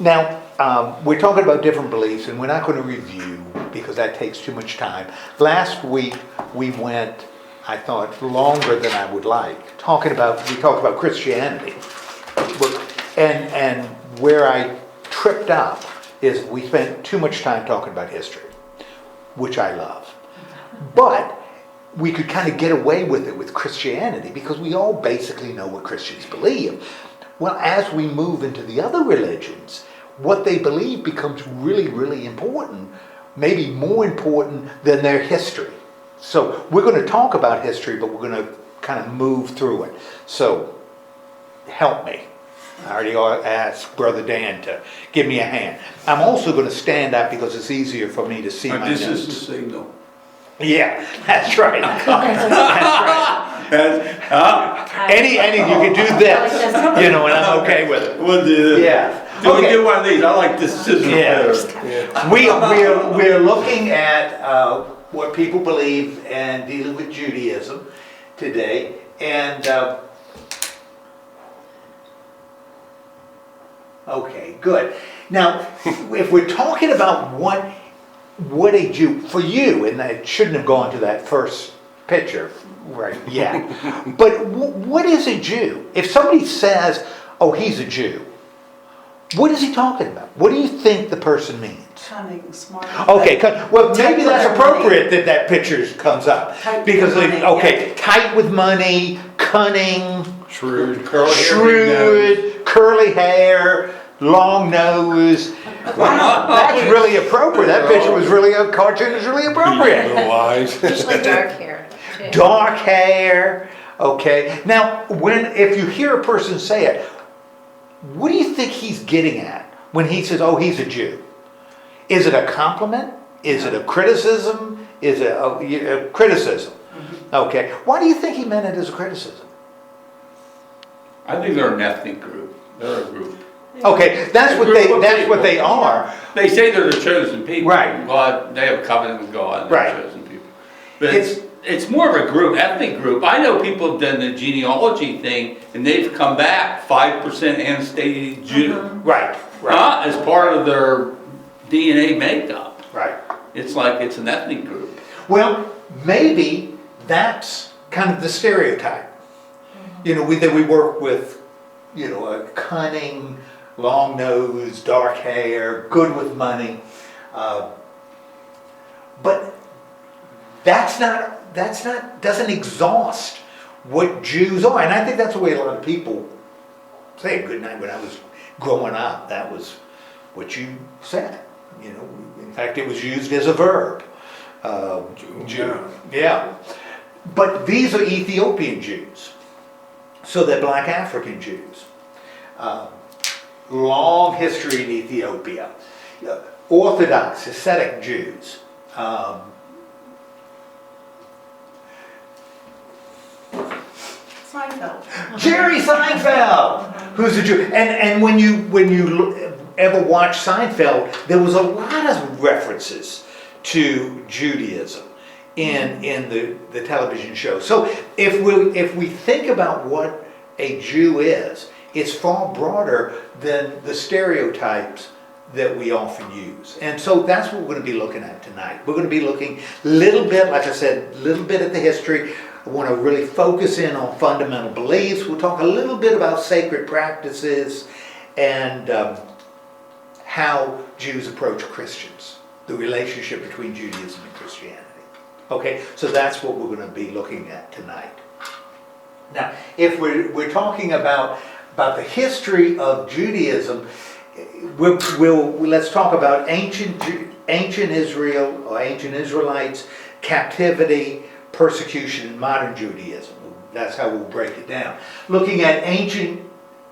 Now, we're talking about different beliefs, and we're not going to review because that takes too much time. Last week we went, I thought, longer than I would like. We talked about Christianity, and where I tripped up is we spent too much time talking about history, which I love, but we could kind of get away with it with Christianity because we all basically know what Christians believe. Well, as we move into the other religions, what they believe becomes really, really important, maybe more important than their history. So we're going to talk about history, but we're going to kind of move through it. So help me. I already asked Brother Dan to give me a hand. I'm also going to stand up because it's easier for me to see my notes. This is the signal. Yeah, that's right. That's right. Any you can do this, and I'm okay with it. We'll do this. Yeah. Do we do one of these? I like this scissor better. Yeah. We're looking at what people believe and dealing with Judaism today, and okay, good. Now, if we're talking about what a Jew, for you, and I shouldn't have gone to that first picture, right, yeah. But what is a Jew? If somebody says, oh, he's a Jew, what is he talking about? What do you think the person means? Cunning, smart. Okay, well, maybe that's appropriate that picture comes up. Because, tight with money, cunning, shrewd, curly hair, long nose. Wow, that's really appropriate. That picture was a cartoon is really appropriate. Little eyes. Usually dark hair. Too. Dark hair. Okay. Now, if you hear a person say it, what do you think he's getting at when he says, "Oh, he's a Jew"? Is it a compliment? Is it a criticism? Is it a criticism? Okay. Why do you think he meant it as a criticism? I think they're an ethnic group. They're a group. Okay, that's what they are. They say they're the chosen people. Right. God, they have a covenant with God. And they're Right. chosen people. But it's more of a group, ethnic group. I know people have done the genealogy thing, and they've come back 5% ancestry Jew. Right. As part of their DNA makeup. Right. It's like it's an ethnic group. Well, maybe that's kind of the stereotype. That we work with, a cunning, long nose, dark hair, good with money. But doesn't exhaust what Jews are. And I think that's the way a lot of people say good night. When I was growing up, that was what you said. In fact, it was used as a verb. Jew. Yeah. But these are Ethiopian Jews. So they're black African Jews. Long history in Ethiopia. Orthodox, Hasidic Jews. Seinfeld. Jerry Seinfeld, who's a Jew. And when you ever watch Seinfeld, there was a lot of references to Judaism in the television show. So if we think about what a Jew is, it's far broader than the stereotypes that we often use. And so that's what we're going to be looking at tonight. We're going to be looking a little bit, like I said, a little bit at the history. I want to really focus in on fundamental beliefs. We'll talk a little bit about sacred practices and how Jews approach Christians, the relationship between Judaism and Christianity. Okay, so that's what we're going to be looking at tonight. Now, if we're talking about the history of Judaism, let's talk about ancient Israel or ancient Israelites, captivity, persecution, and modern Judaism. That's how we'll break it down. Looking at ancient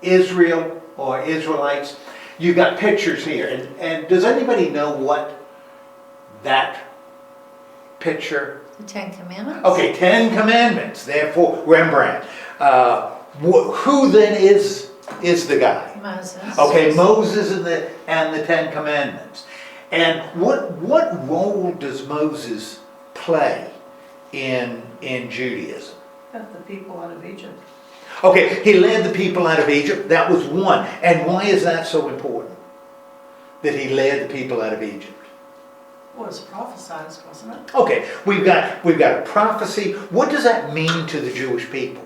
Israel or Israelites, you've got pictures here. And does anybody know what that picture? The Ten Commandments? Okay, 10 Commandments. Therefore, Rembrandt. Who then is the guy? Moses. Okay, Moses and the 10 Commandments. And what role does Moses play in Judaism? Got the people out of Egypt. Okay, he led the people out of Egypt. That was one. And why is that so important? that he led the people out of Egypt? Well, it was prophesied, wasn't it? Okay, we've got a prophecy. What does that mean to the Jewish people?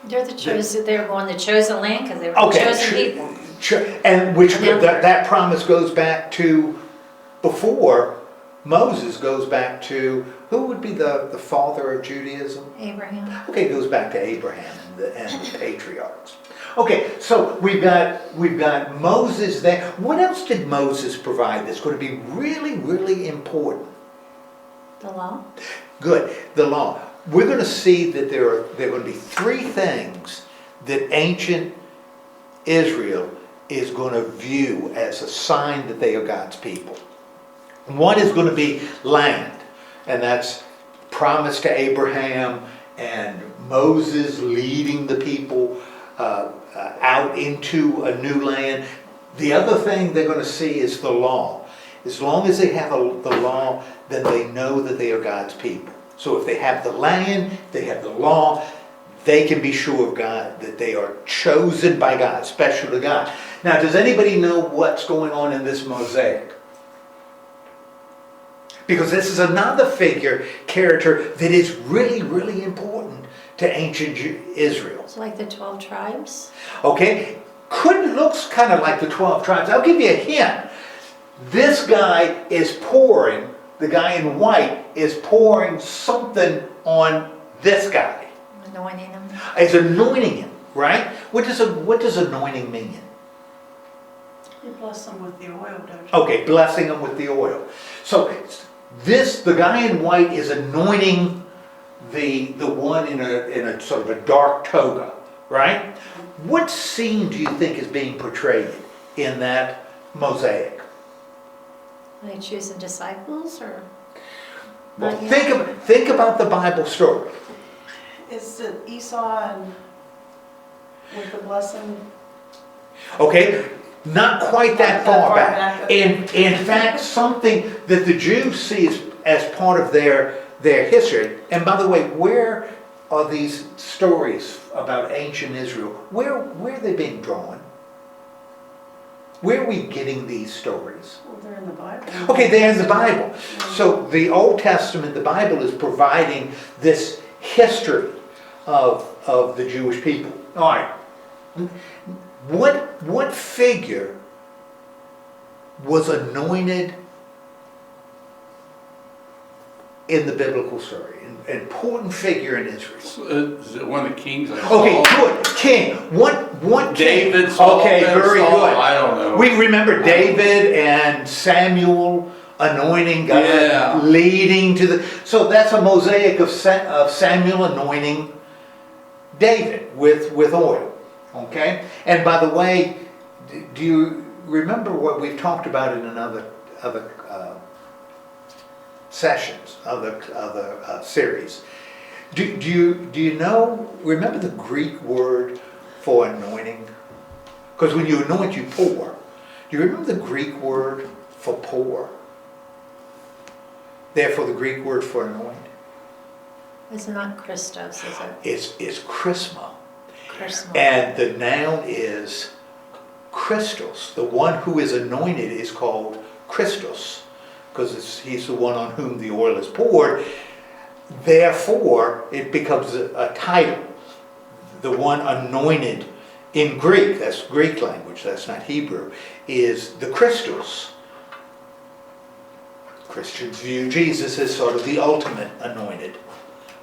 They're the chosen, they're going the chosen land because they were the Okay, chosen people. and which And that promise goes back to before Moses, goes back to who would be the father of Judaism? Abraham. Okay, it goes back to Abraham and the patriarchs. Okay, so we've got Moses there. What else did Moses provide that's going to be really, really important? The law. Good, the law. We're going to see that there are going to be three things that ancient Israel is going to view as a sign that they are God's people. One is going to be land, and that's promised to Abraham and Moses leading the people out into a new land. The other thing they're going to see is the law. As long as they have the law, then they know that they are God's people. So if they have the land, they have the law, they can be sure of God, that they are chosen by God, special to God. Now, does anybody know what's going on in this mosaic? Because this is another character that is really, really important to ancient Israel. It's like the 12 tribes. Okay? Looks kind of like the 12 tribes. I'll give you a hint. This guy is pouring, the guy in white is pouring something on this guy. Anointing them. It's anointing him, right? What does anointing mean? You bless them with the oil, don't you? Okay, blessing him with the oil. So the guy in white is anointing the one in a sort of a dark toga, right? What scene do you think is being portrayed in that mosaic? Are they choosing disciples or? Well, Not yet. think about the Bible story. Is it Esau and with the blessing? Okay, not quite that Not that far far back. back. In fact, something that the Jews see as part of their history. And by the way, where are these stories about ancient Israel? Where are they being drawn? Where are we getting these stories? Well, they're in the Bible. Okay, they're in the Bible. So the Old Testament, the Bible is providing this history of the Jewish people. All right. What figure was anointed in the biblical story? An important figure in Israel. Is it one of the kings? Okay, good. King. What king? David, Saul, Okay, very Saul, good. I don't know. We remember David and Samuel anointing God, Yeah. leading to the. So that's a mosaic of Samuel anointing David with oil. Okay, and by the way, do you remember what we've talked about in other sessions, other series? Do you know? Remember the Greek word for anointing? Because when you anoint, you pour. Do you remember the Greek word for pour? Therefore, the Greek word for anoint It's not Christos, is it? is chrisma. Christmas. And the noun is Christos. The one who is anointed is called Christos, because he's the one on whom the oil is poured. Therefore, it becomes a title. The one anointed in Greek, that's Greek language, that's not Hebrew, is the Christos. Christians view Jesus as sort of the ultimate anointed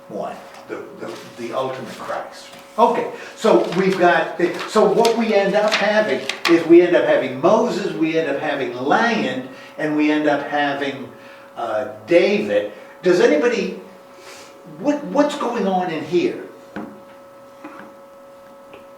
one, the ultimate Christ. Okay, so we've got, so what we end up having is we end up having Moses, we end up having land, and we end up having David. Does anybody, what's going on in here?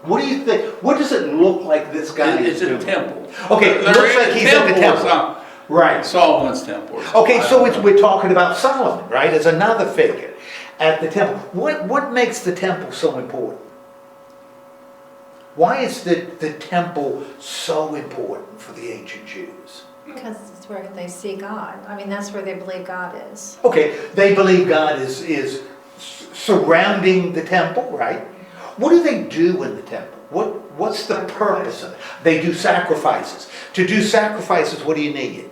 What do you think, what does it look like this guy It's is a doing? temple. Okay, it looks like he's in the temple. Right. Solomon's temple. Okay, so we're talking about Solomon, right, as another figure at the temple. What makes the temple so important? Why is the temple so important for the ancient Jews? Because it's where they see God. I mean, that's where they believe God is. Okay, they believe God is surrounding the temple, right? What do they do in the temple? what's the purpose of it? They do sacrifices. To do sacrifices, what do you need?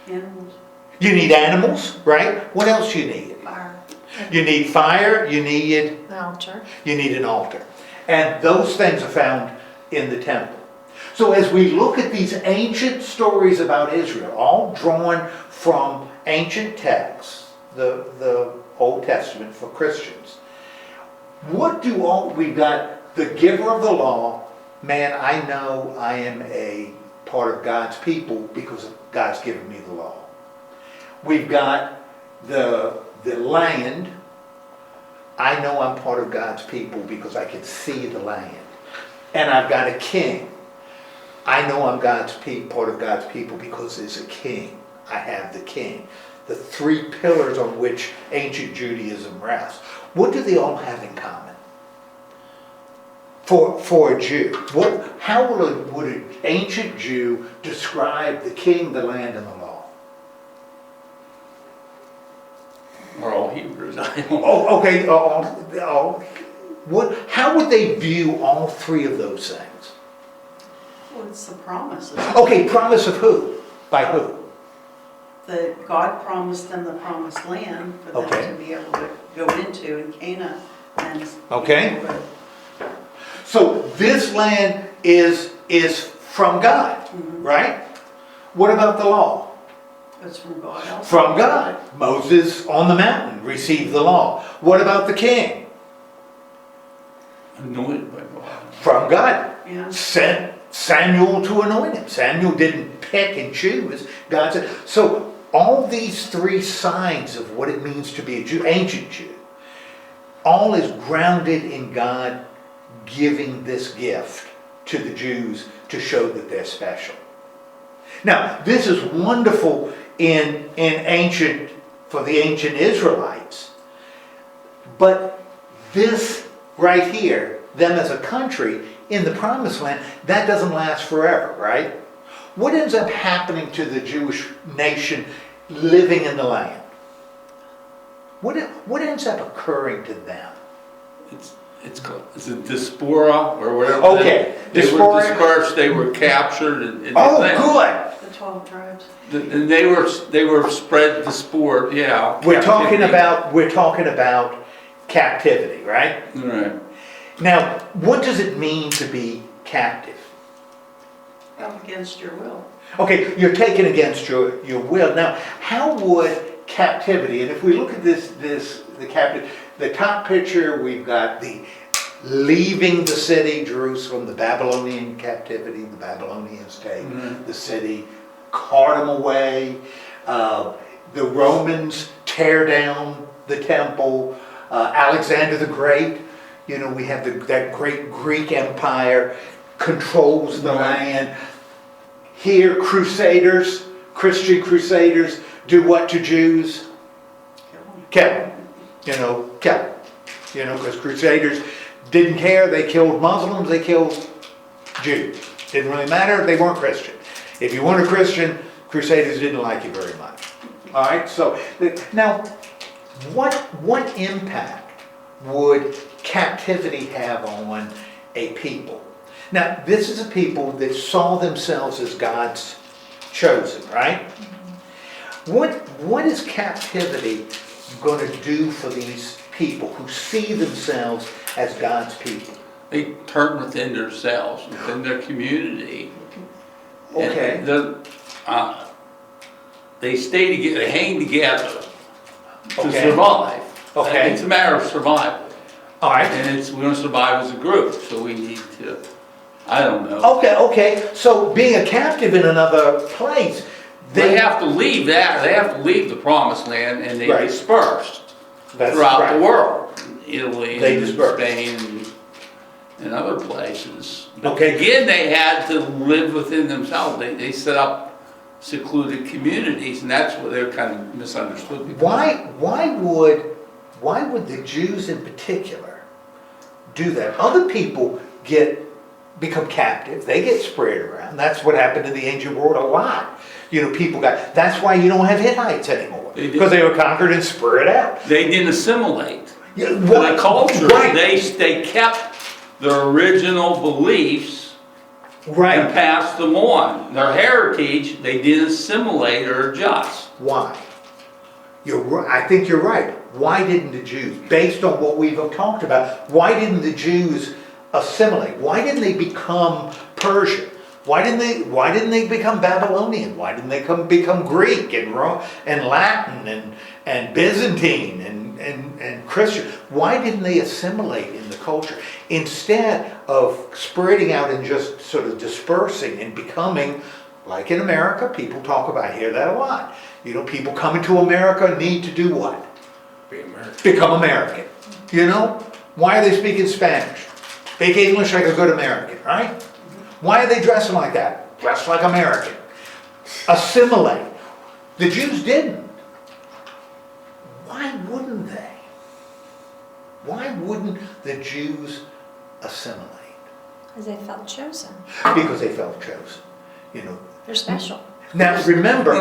Animals, You need animals, right? What else you need? fire. You need fire, you need An altar. an altar. And those things are found in the temple. So as we look at these ancient stories about Israel, all drawn from ancient texts, the Old Testament for Christians, we've got the giver of the law. Man, I know I am a part of God's people because God's given me the law. We've got the land. I know I'm part of God's people because I can see the land. And I've got a king. I know I'm part of God's people because there's a king. I have the king. The three pillars on which ancient Judaism rests. What do they all have in common? For a Jew, how would an ancient Jew describe the king, the land, and the law? We're all Hebrews, I don't know. Oh, okay. How would they view all three of those things? Well, it's the promises. Okay, promise of who? By who? That God promised them the promised land for them Okay. to be able to go into in Canaan. And Okay. So this land is from God, right? What about the law? It's from God also. From God. Moses on the mountain received the law. What about the king? Anointed by God. From God. Yeah. Sent Samuel to anoint him. Samuel didn't pick and choose. God said. So all these three signs of what it means to be a Jew, ancient Jew, all is grounded in God giving this gift to the Jews to show that they're special. Now, this is wonderful for the ancient Israelites. But this right here, them as a country in the promised land, that doesn't last forever, right? What ends up happening to the Jewish nation living in the land? What ends up occurring to them? It's a diaspora or whatever. Okay, They were diaspora. dispersed, they were captured. And Oh, they- good. The 12 tribes. And they were spread the sport, yeah. We're talking captivity. about captivity, right? Right. Now, what does it mean to be captive? Up against your will. Okay, you're taken against your will. Now, how would captivity, and if we look at the top picture, we've got the leaving the city, Jerusalem, the Babylonian captivity, the Babylonians take the city, cart them away. The Romans tear down the temple. Alexander the Great, we have that great Greek Empire controls the land. Here, crusaders, Christian crusaders, do what to Jews? Kill them. Kill them. Because crusaders didn't care. They killed Muslims, they killed Jews. Didn't really matter, they weren't Christian. If you weren't a Christian, crusaders didn't like you very much. All right, so now, what impact would captivity have on a people? Now, this is a people that saw themselves as God's chosen, right? What is captivity going to do for these people who see themselves as God's people? They turn within themselves, within their community. Okay. And they stay together, they hang together to Okay. survive. Okay. It's a matter of survival. All right. And we're going to survive as a group, so we need to, I don't know. Okay. So being a captive in another place, They have to leave that, they have to leave the promised land, and they Right. dispersed That's throughout right. the world. Italy They and dispersed. Spain and other places. Okay. Again, they had to live within themselves. They set up secluded communities, and that's where they're kind of misunderstood. Why would the Jews in particular do that? Other people become captive, they get spread around. That's what happened in the ancient world a lot. That's why you don't have Hittites anymore. They did. Because they were conquered and spread out. They didn't assimilate. Yeah, The culture, right. they kept their original beliefs and Right. passed them on. Their heritage, they didn't assimilate or adjust. Why? I think you're right. Why didn't the Jews, based on what we've talked about, why didn't the Jews assimilate? Why didn't they become Persian? Why didn't they become Babylonian? Why didn't they become Greek and Latin and Byzantine and Christian? Why didn't they assimilate in the culture? Instead of spreading out and just sort of dispersing and becoming, like in America, people talk about, I hear that a lot. You know, people coming to America need to do what? Be American. Become American. You know? Why are they speaking Spanish? Speak English like a good American, right? Why are they dressing like that? Dress like American. Assimilate. The Jews didn't. Why wouldn't they? Why wouldn't the Jews assimilate? Because they felt chosen. Because they felt chosen. You know. They're special. Now remember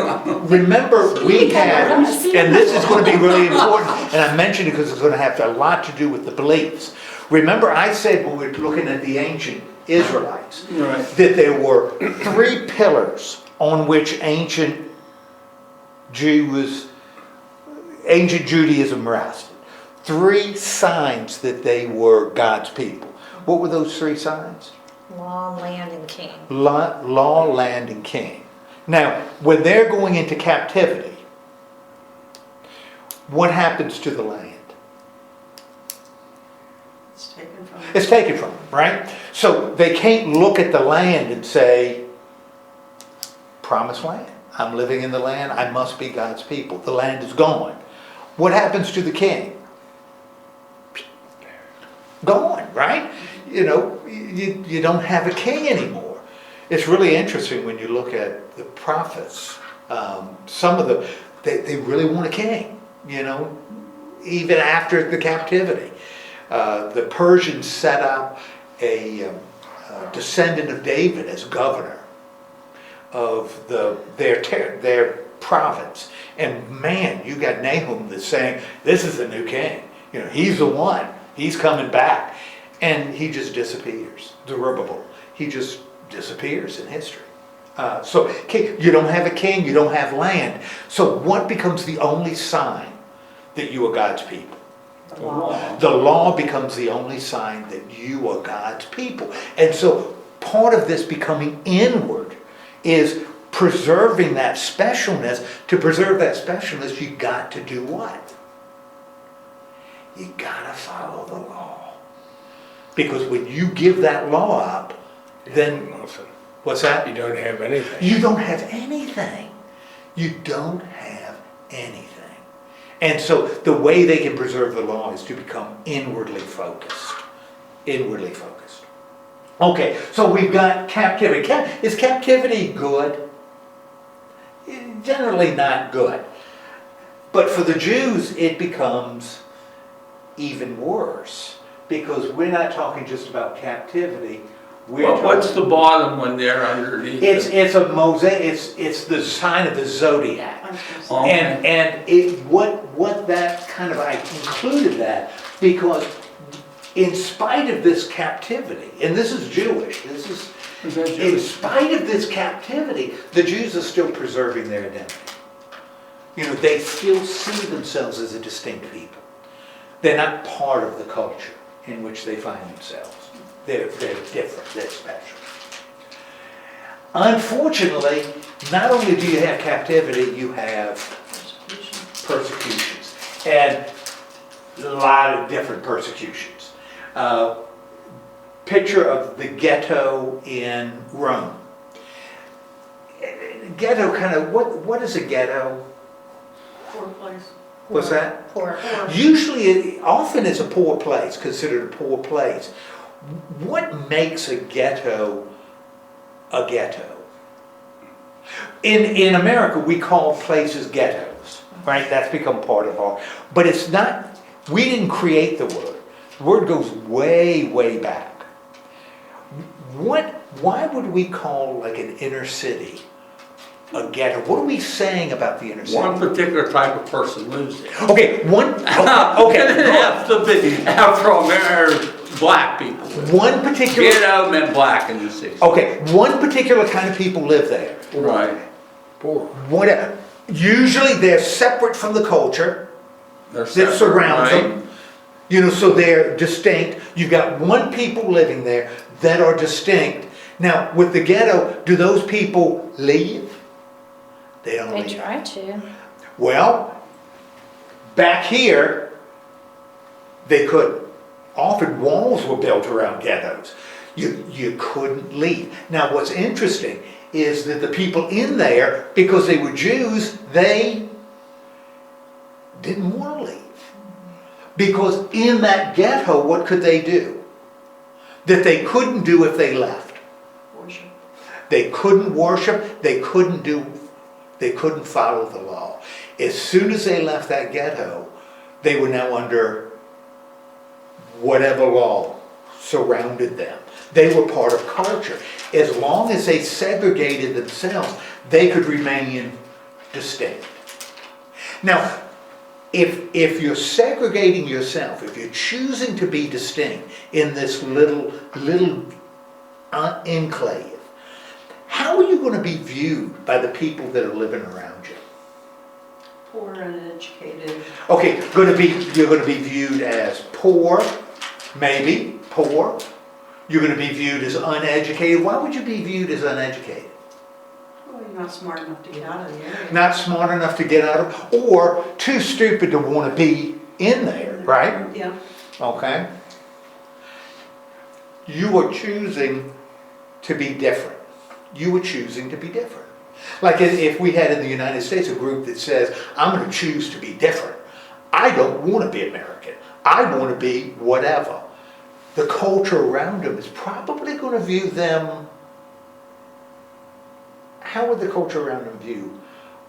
we had, and this is going to be really important, and I mentioned it because it's going to have a lot to do with the beliefs. Remember I said when we were looking at the ancient Israelites, Right. that there were 3 pillars on which ancient Judaism rested. 3 signs that they were God's people. What were those 3 signs? Law, land, and king. Law, land, and king. Now, when they're going into captivity, what happens to the land? It's taken from. It's taken from them, right? So they can't look at the land and say, promised land. I'm living in the land. I must be God's people. The land is gone. What happens to the king? Gone, right? You know, you don't have a king anymore. It's really interesting when you look at the prophets. Some of them, they really want a king, you know, even after the captivity. The Persians set up a descendant of David as governor of their province. And man, you got Nahum that's saying, this is the new king. You know, he's the one. He's coming back. And he just disappears. Zerubbabel. He just disappears in history. So you don't have a king, you don't have land. So what becomes the only sign that you are God's people? The law. The law becomes the only sign that you are God's people. And so part of this becoming inward is preserving that specialness. To preserve that specialness, you got to do what? You got to follow the law. Because when you give that law up, then, Nothing. what's that? You don't have anything. You don't have anything. You don't have anything. And so the way they can preserve the law is to become inwardly focused. Inwardly focused. Okay, so we've got captivity. Is captivity good? Generally not good. But for the Jews, it becomes even worse. Because we're not talking just about captivity. What's the bottom one there underneath? It's a mosaic. It's the sign of the zodiac. Okay. And what that kind of, I included that because in spite of this captivity, and this is Jewish, in spite of this captivity, the Jews are still preserving their identity. You know, they still see themselves as a distinct people. They're not part of the culture in which they find themselves. They're different, they're special. Unfortunately, not only do you have captivity, you have persecutions. And a lot of different persecutions. Picture of the ghetto in Rome. Ghetto kind of, what is a ghetto? Poor place. What's that? Poor. Usually, often it's a poor place, considered a poor place. What makes a ghetto a ghetto? In America, we call places ghettos, right? That's become part of our, but it's not, we didn't create the word. The word goes way, way back. Why would we call like an inner city a ghetto? What are we saying about the inner city? One particular type of person lives there. Okay, Okay. It has to be Afro-American black people. one particular, Ghetto meant black in the 60s. okay, one particular kind of people live there. Right. Poor. Whatever. Usually they're separate from the culture They're that separate, surrounds right? them. You know, so they're distinct. You've got one people living there that are distinct. Now, with the ghetto, do those people leave? They don't They leave. try to. Well, back here, they couldn't. Often walls were built around ghettos. You couldn't leave. Now, what's interesting is that the people in there, because they were Jews, they didn't want to leave. Because in that ghetto, what could they do that they couldn't do if they left? Worship. They couldn't worship, they couldn't follow the law. As soon as they left that ghetto, they were now under whatever law surrounded them. They were part of culture. As long as they segregated themselves, they could remain distinct. Now, if you're segregating yourself, if you're choosing to be distinct in this little enclave, how are you going to be viewed by the people that are living around you? Poor and uneducated. Okay, you're going to be viewed as poor, maybe poor. You're going to be viewed as uneducated. Why would you be viewed as uneducated? Well, you're not smart enough to get out of the area. Not smart enough to get out of, or too stupid to want to be in there, right? Yeah. Okay? You are choosing to be different. You are choosing to be different. Like if we had in the United States a group that says, I'm going to choose to be different. I don't want to be American. I want to be whatever. The culture around them is probably going to view them. How would the culture around them view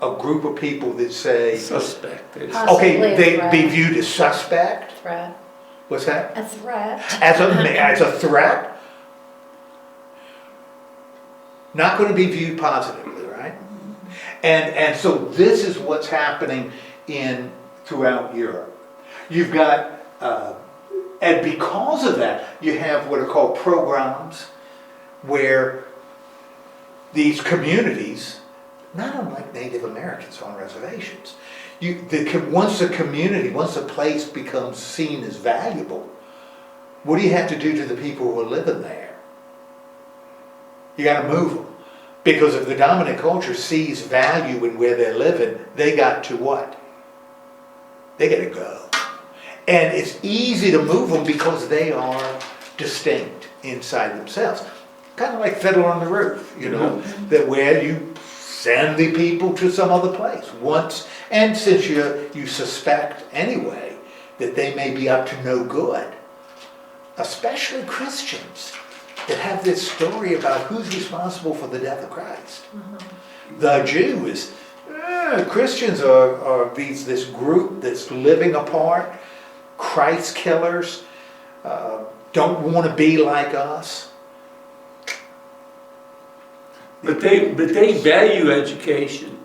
a group of people that say, Suspect. okay, Possibly a they'd threat. be viewed as suspect? Threat. What's that? A threat. As a threat? Not going to be viewed positively, right? And so this is what's happening throughout Europe. You've got, and because of that, you have what are called pogroms, where these communities, not unlike Native Americans on reservations, once a place becomes seen as valuable, what do you have to do to the people who are living there? You got to move them. Because if the dominant culture sees value in where they're living, they got to what? They got to go. And it's easy to move them because they are distinct inside themselves. Kind of like Fiddler on the Roof, that where you send the people to some other place once, and since you suspect anyway that they may be up to no good, especially Christians that have this story about who's responsible for the death of Christ. The Jew is, Christians are this group that's living apart, Christ killers, don't want to be like us. But they value education.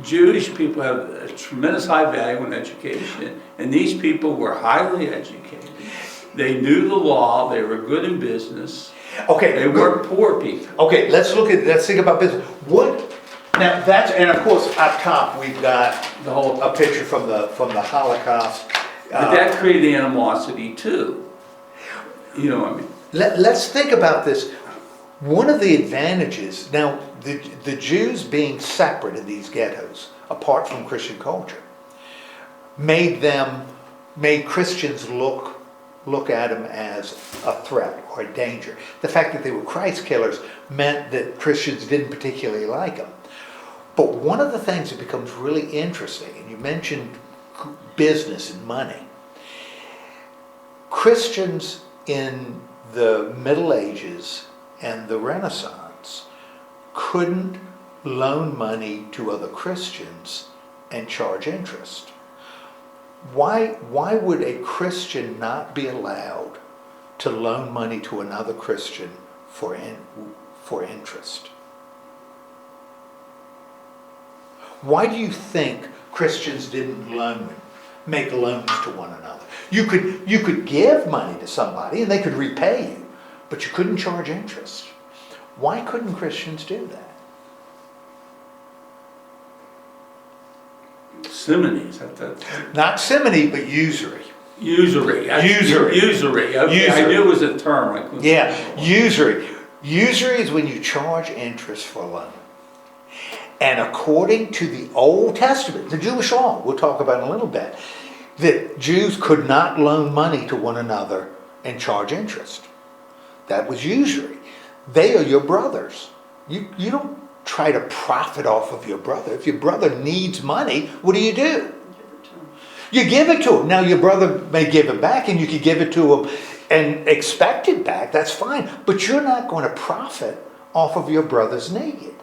Jewish people have a tremendous high value in education, and these people were highly educated. They knew the law, they were good in business. Okay, They weren't poor people. Okay, let's think about business. And of course up top we've got a picture from the Holocaust. But that created animosity too. You know what I mean? Let's think about this. One of the advantages, now the Jews being separate in these ghettos, apart from Christian culture, made Christians look at them as a threat or a danger. The fact that they were Christ killers meant that Christians didn't particularly like them. But one of the things that becomes really interesting, and you mentioned business and money, Christians in the Middle Ages and the Renaissance couldn't loan money to other Christians and charge interest. Why would a Christian not be allowed to loan money to another Christian for interest? Why do you think Christians didn't loan make loans to one another. You could give money to somebody and they could repay you, but you couldn't charge interest. Why couldn't Christians do that? Similes, Not simony, but usury. usury. Usury. Usury. Okay, I Usury. knew it was a term. I couldn't- Yeah, usury. Usury is when you charge interest for a loan. And according to the Old Testament, the Jewish law, we'll talk about in a little bit, that Jews could not loan money to one another and charge interest. That was usury. They are your brothers. You don't try to profit off of your brother. If your brother needs money, what do? Give it to 'em. You give it to him. Now your brother may give it back and you could give it to him and expect it back. That's fine. But you're not going to profit off of your brother's need.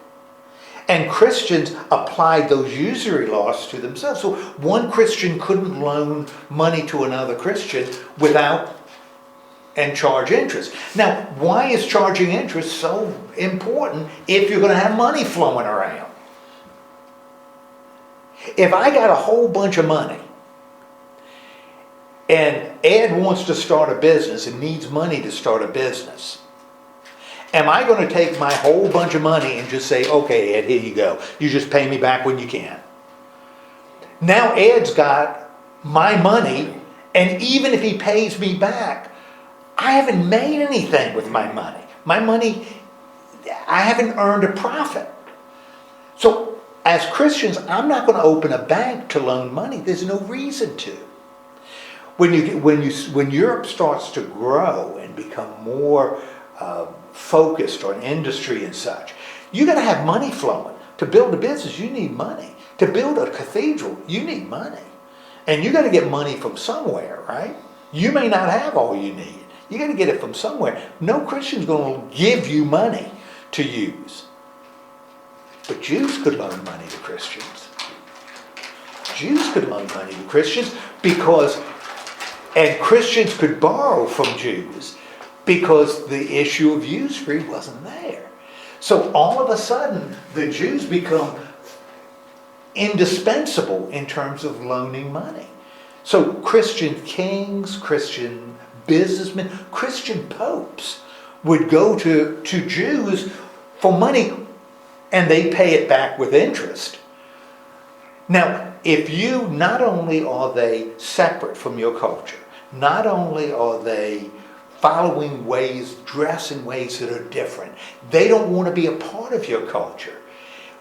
And Christians applied those usury laws to themselves. So one Christian couldn't loan money to another Christian without and charge interest. Now, why is charging interest so important if you're going to have money flowing around? If I got a whole bunch of money and Ed wants to start a business and needs money to start a business, am I going to take my whole bunch of money and just say, okay, Ed, here you go. You just pay me back when you can. Now Ed's got my money, and even if he pays me back, I haven't made anything with my money. My money, I haven't earned a profit. So as Christians, I'm not going to open a bank to loan money. There's no reason to. When Europe starts to grow and become more focused on industry and such, you got to have money flowing. To build a business, you need money. To build a cathedral, you need money. And you got to get money from somewhere, right? You may not have all you need. You got to get it from somewhere. No Christian's going to give you money to use. But Jews could loan money to Christians. Jews could loan money to Christians and Christians could borrow from Jews because the issue of usury wasn't there. So all of a sudden, the Jews become indispensable in terms of loaning money. So Christian kings, Christian businessmen, Christian popes would go to Jews for money and they pay it back with interest. Now, if you, not only are they separate from your culture, not only are they following ways, dress in ways that are different, they don't want to be a part of your culture.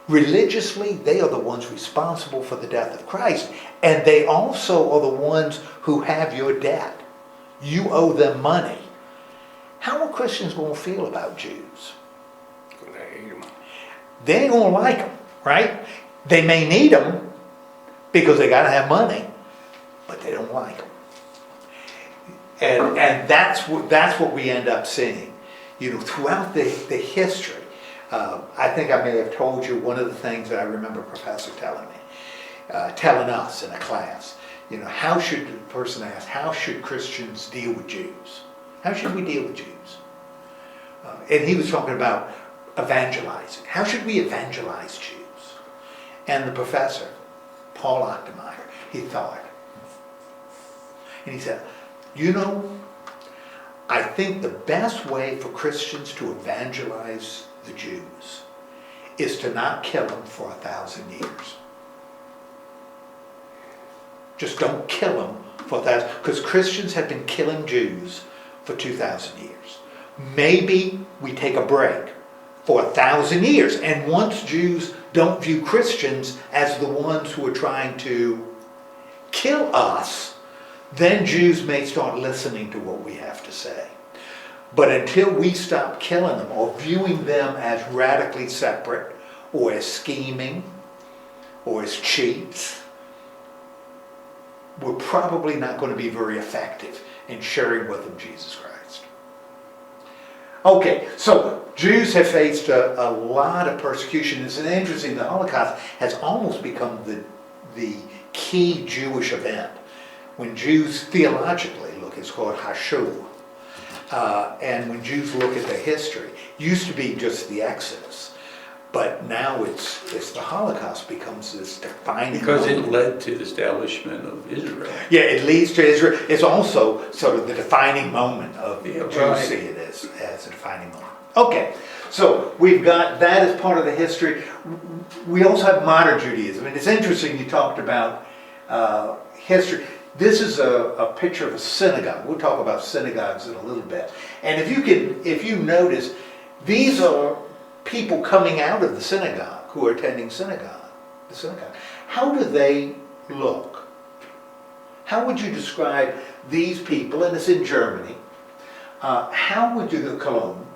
Religiously, they are the ones responsible for the death of Christ, and they also are the ones who have your debt. You owe them money. How are Christians going to feel about Jews? Gonna hate 'em. They ain't going to like them, right? They may need them because they got to have money, but they don't like them. And that's what we end up seeing, throughout the history. I think I may have told you one of the things that I remember a professor telling us in a class. How should the person ask, how should Christians deal with Jews? How should we deal with Jews? And he was talking about evangelizing. How should we evangelize Jews? And the professor, Paul Ochtermeyer, he thought. And he said, I think the best way for Christians to evangelize the Jews is to not kill them for 1,000 years. Just don't kill them for 1,000, because Christians have been killing Jews for 2,000 years. Maybe we take a break for 1,000 years, and once Jews don't view Christians as the ones who are trying to kill us, then Jews may start listening to what we have to say. But until we stop killing them or viewing them as radically separate or as scheming or as cheats, we're probably not going to be very effective in sharing with them Jesus Christ. Okay, so Jews have faced a lot of persecution. It's interesting, the Holocaust has almost become the key Jewish event. When Jews theologically look, it's called Hashul. And when Jews look at the history, it used to be just the Exodus. But now it's the Holocaust becomes this defining Because it moment. led to the establishment of Israel. Yeah, it leads to Israel. It's also sort of the defining moment of Yeah, Jews right. see it as a defining moment. Okay, so we've got that as part of the history. We also have modern Judaism, and it's interesting you talked about history. This is a picture of a synagogue. We'll talk about synagogues in a little bit. And if you notice, these are people coming out of the synagogue who are attending the synagogue. How do they look? How would you describe these people? And it's in Germany. How would you go Cologne?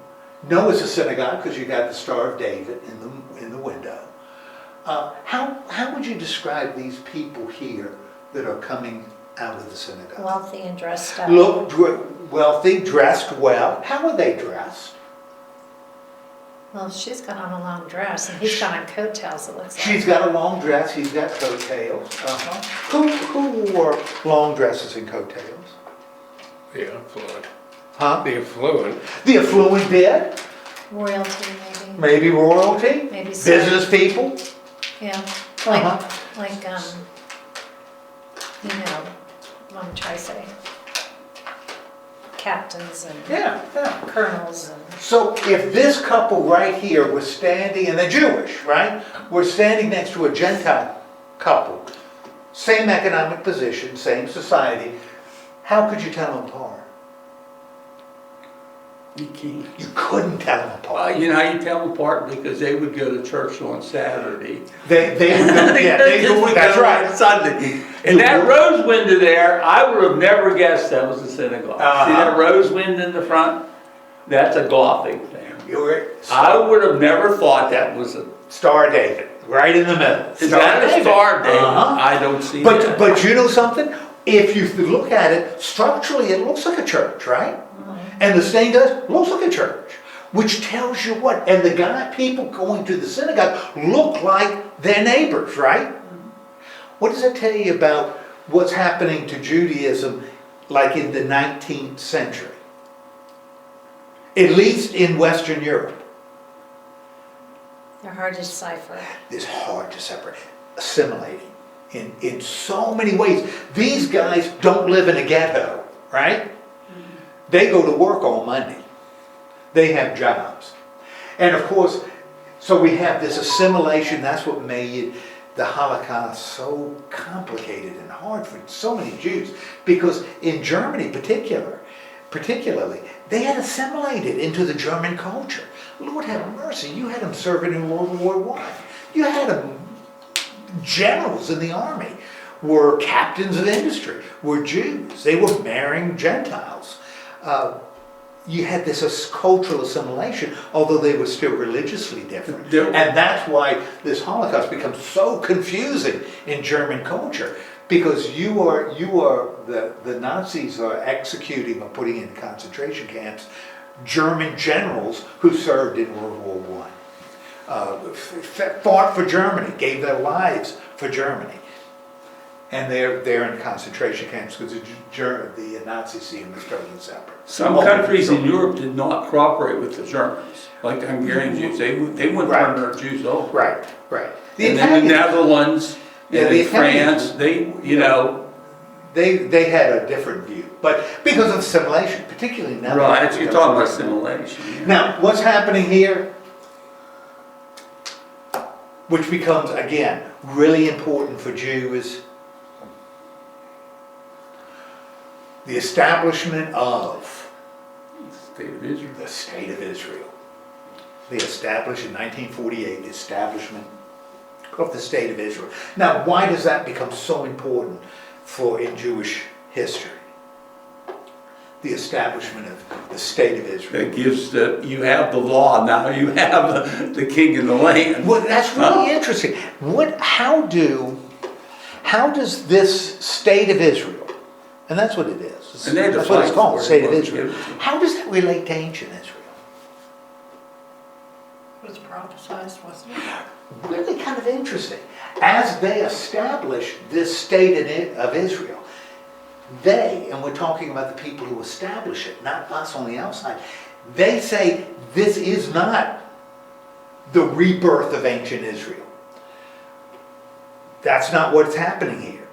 No, it's a synagogue because you got the Star of David in the window. How would you describe these people here that are coming out of the synagogue? Wealthy and dressed up. Look wealthy, dressed well. How are they dressed? Well, she's got on a long dress and he's got on coattails, it looks like. She's got a long dress. He's got coattails. Who wore long dresses and coattails? The affluent. Huh? The affluent. The affluent did. Royalty, maybe. Maybe royalty. Maybe so. Business people. Yeah, Uh-huh. like, you know, what I'm trying to say. Captains and Yeah. colonels and. So if this couple right here was standing, and they're Jewish, right? We're standing next to a Gentile couple, same economic position, same society, how could you tell them apart? You can't. You couldn't tell them apart. You know how you tell them apart? Because they would go to church on Saturday. They would go, yeah, they Just go, would that's go right. on Sunday. And that rose window there, I would have never guessed that was a synagogue. Uh-huh. See that rose window in the front? That's a Gothic thing. You're I would have never thought that was a. Star of David, right in the middle. Is that a Star David? Uh-huh. I don't see that. But you know something? If you look at it, structurally it looks like a church, right? And the stain does, looks like a church. Which tells you what? And the people going to the synagogue look like their neighbors, right? What does that tell you about what's happening to Judaism like in the 19th century? At least in Western Europe. They're hard to decipher. It's hard to separate. Assimilating in so many ways. These guys don't live in a ghetto, right? They go to work on Monday. They have jobs. And of course, so we have this assimilation. That's what made the Holocaust so complicated and hard for so many Jews. Because in Germany particularly, they had assimilated into the German culture. Lord have mercy, you had them serving in World War I. You had them, generals in the army were captains of industry, were Jews. They were marrying Gentiles. You had this cultural assimilation, although they were still religiously different. And that's why this Holocaust becomes so confusing in German culture, because the Nazis are executing or putting in concentration camps German generals who served in World War I. Fought for Germany, gave their lives for Germany. And they're in concentration camps because the Nazis see them as totally separate. Some countries in Europe did not cooperate with the Germans, like the Hungarian Jews. They wouldn't turn their Jews over. Right. And then the Netherlands, Yeah, and the in France, Italians, they had a different view, but because of assimilation, particularly now. right, you're talking about assimilation. Yeah. Now, what's happening here, which becomes, again, really important for Jews, the establishment of State of Israel. the State of Israel. They established in 1948 the establishment of the State of Israel. Now, why does that become so important in Jewish history? The establishment of the State of Israel. That gives you have the law, now you have the king and the land. Well, that's really interesting. How does this State of Israel, and that's what it is. And they had to That's what it's fight called, for it. State of Well, Israel. yeah. How does that relate to ancient Israel? It was prophesized, wasn't it? Really kind of interesting. As they establish this state of Israel, and we're talking about the people who establish it, not us on the outside, they say this is not the rebirth of ancient Israel. That's not what's happening here.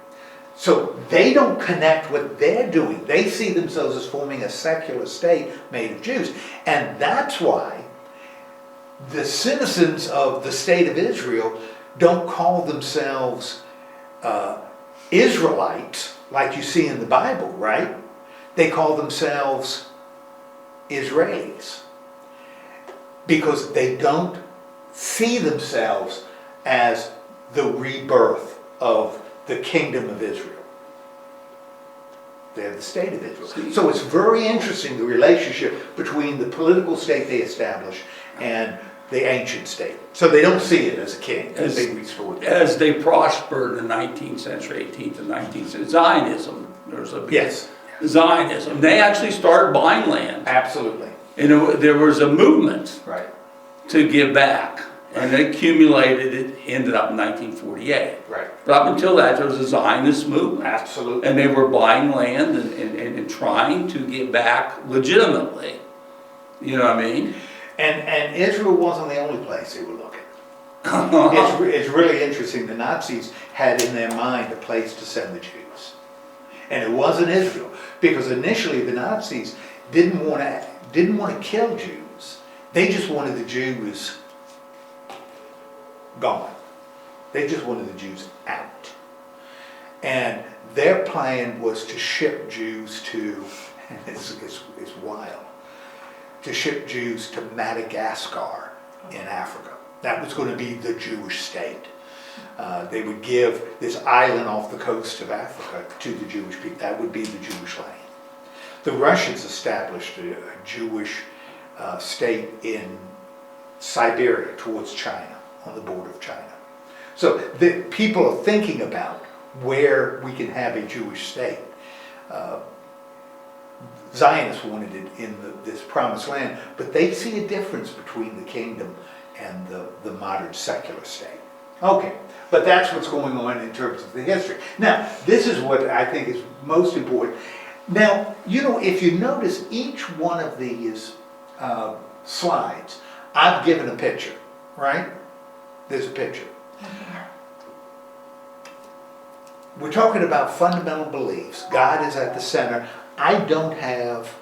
So they don't connect what they're doing. They see themselves as forming a secular state made of Jews. And that's why the citizens of the state of Israel don't call themselves Israelites like you see in the Bible, right? They call themselves Israelis because they don't see themselves as the rebirth of the kingdom of Israel. They're the state of Israel. So it's very interesting, the relationship between the political state they establish and the ancient state. So they don't see it as a king, as they restored. As they prospered in the 19th century, 18th and 19th century, Zionism, there's a big Yes, Zionism. They actually started buying land. absolutely. And there was a movement Right. to give back. And they accumulated it, ended up in 1948. Right. But up until that, there was a Zionist movement. Absolutely. And they were buying land and trying to get back legitimately. You know what I mean? And Israel wasn't the only place they were looking. It's really interesting. The Nazis had in their mind a place to send the Jews. And it wasn't Israel. Because initially the Nazis didn't want to kill Jews. They just wanted the Jews gone. They just wanted the Jews out. And their plan was to ship Jews to, and it's wild, to ship Jews to Madagascar in Africa. That was going to be the Jewish state. They would give this island off the coast of Africa to the Jewish people. That would be the Jewish land. The Russians established a Jewish state in Siberia towards China, on the border of China. So the people are thinking about where we can have a Jewish state. Zionists wanted it in this promised land, but they see a difference between the kingdom and the modern secular state. Okay, but that's what's going on in terms of the history. Now, this is what I think is most important. Now, if you notice each one of these slides, I've given a picture, right? There's a picture. We're talking about fundamental beliefs. God is at the center. I don't have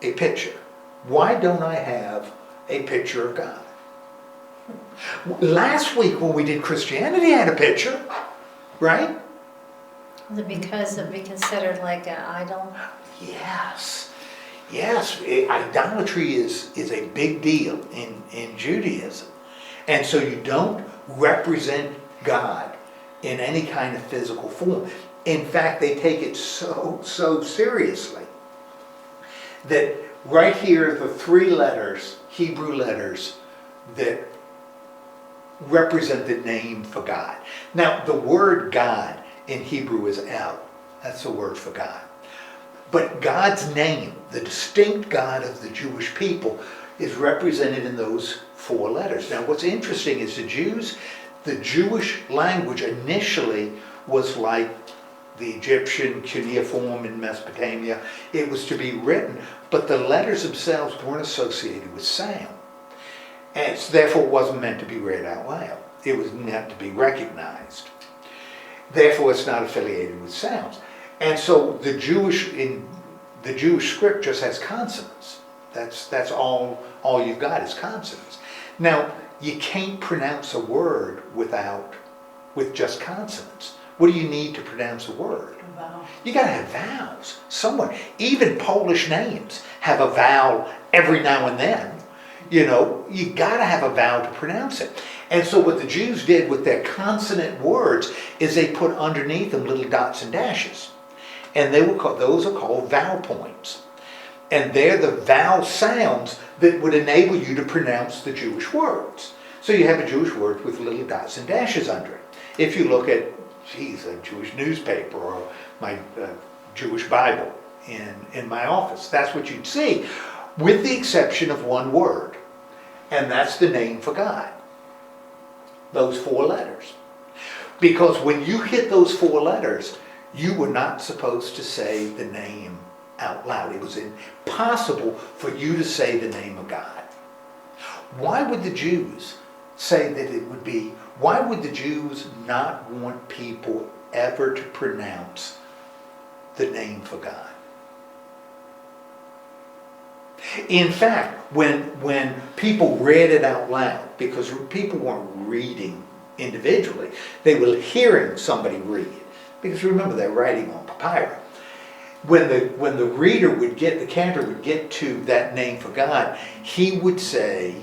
a picture. Why don't I have a picture of God? Last week when we did Christianity, I had a picture, right? Is it because it'd be considered like an idol? Yes. Idolatry is a big deal in Judaism. And so you don't represent God in any kind of physical form. In fact, they take it so seriously that right here are the 3 letters, Hebrew letters, that represent the name for God. Now, the word God in Hebrew is El. That's the word for God. But God's name, the distinct God of the Jewish people, is represented in those 4 letters. Now, what's interesting is the Jewish language initially was like the Egyptian cuneiform in Mesopotamia. It was to be written, but the letters themselves weren't associated with sound. And therefore, it wasn't meant to be read out loud. It was meant to be recognized. Therefore, it's not affiliated with sounds. And so the Jewish script just has consonants. That's all you've got is consonants. Now, you can't pronounce a word with just consonants. What do you need to pronounce a word? A vowel. You gotta have vowels somewhere. Even Polish names have a vowel every now and then. You gotta have a vowel to pronounce it. And so what the Jews did with their consonant words is they put underneath them little dots and dashes. And those are called vowel points. And they're the vowel sounds that would enable you to pronounce the Jewish words. So you have a Jewish word with little dots and dashes under it. If you look at, a Jewish newspaper or my Jewish Bible in my office, that's what you'd see, with the exception of one word. And that's the name for God. Those 4 letters. Because when you hit those 4 letters, you were not supposed to say the name out loud. It was impossible for you to say the name of God. Why would the Jews say that it would be, why would the Jews not want people ever to pronounce the name for God? In fact, when people read it out loud, because people weren't reading individually, they were hearing somebody read. Because remember, they're writing on papyrus. When the reader would get, the cantor would get to that name for God, he would say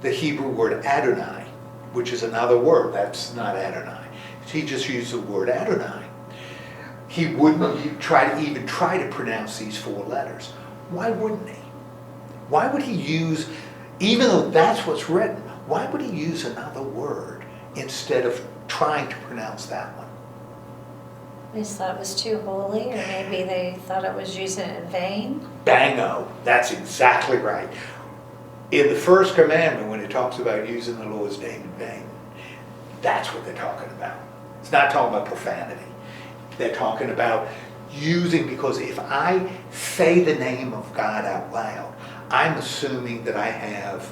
the Hebrew word Adonai, which is another word. That's not Adonai. He just used the word Adonai. He wouldn't even try to pronounce these 4 letters. Why wouldn't he? Why would he use, even though that's what's written, why would he use another word instead of trying to pronounce that one? They just thought it was too holy, or maybe they thought it was using it in vain. Bango, that's exactly right. In the first commandment, when it talks about using the Lord's name in vain, that's what they're talking about. It's not talking about profanity. They're talking about using, because if I say the name of God out loud, I'm assuming that I have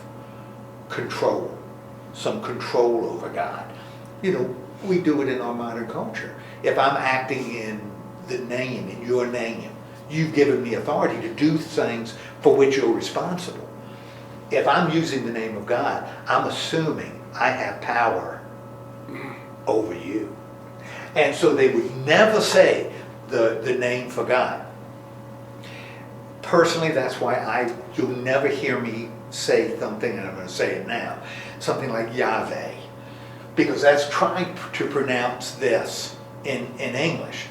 control, some control over God. You know, we do it in our modern culture. If I'm acting in the name, in your name, you've given me authority to do things for which you're responsible. If I'm using the name of God, I'm assuming I have power over you. And so they would never say the name for God. Personally, that's why you'll never hear me say something, and I'm going to say it now, something like Yahweh, because that's trying to pronounce this in English.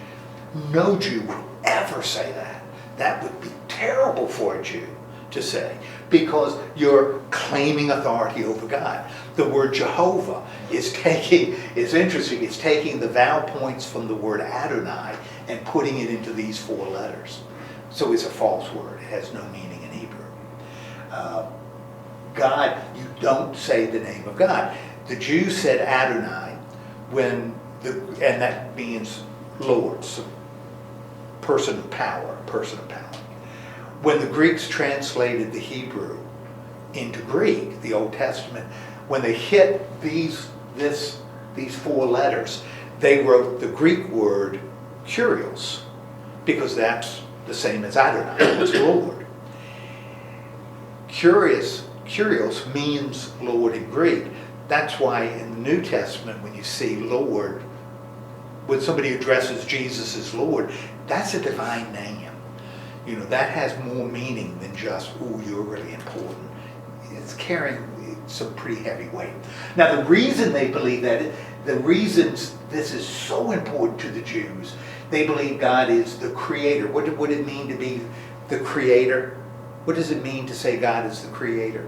No Jew would ever say that. That would be terrible for a Jew to say, because you're claiming authority over God. The word Jehovah is taking, it's interesting, it's taking the vowel points from the word Adonai and putting it into these 4 letters. So it's a false word. It has no meaning in Hebrew. God, you don't say the name of God. The Jews said Adonai and that means Lord, so person of power, person of power. When the Greeks translated the Hebrew into Greek, the Old Testament, when they hit these 4 letters, they wrote the Greek word kurios, because that's the same as Adonai, it's Lord. Kurios means Lord in Greek. That's why in the New Testament, when you see Lord, when somebody addresses Jesus as Lord, that's a divine name. You know, that has more meaning than just, ooh, you're really important. It's carrying some pretty heavy weight. Now, the reason they believe that, the reasons this is so important to the Jews, they believe God is the creator. What would it mean to be the creator? What does it mean to say God is the creator?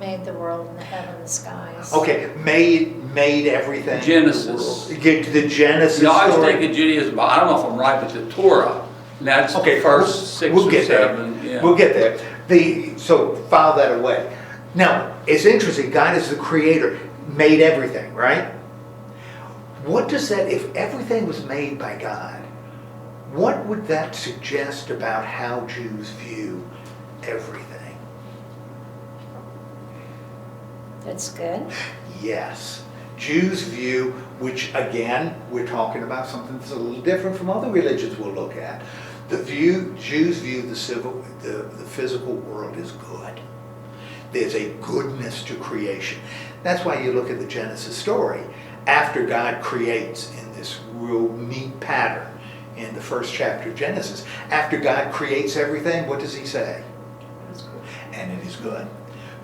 Made the world and the heaven and the skies. Okay, made everything. Genesis. Get to the Genesis You always story. think of Judaism, but I don't know if I'm right, but the Torah, and that's Okay, the first 6 we'll or get 7. there. Yeah. We'll get there. So file that away. Now, it's interesting. God is the creator, made everything, right? What does that, if everything was made by God, what would that suggest about how Jews view everything? That's good. Yes. Jews view, which again, we're talking about something that's a little different from other religions we'll look at. Jews view the physical world as good. There's a goodness to creation. That's why you look at the Genesis story. After God creates in this real neat pattern in the first chapter of Genesis, after God creates everything, what does he say? And it is good.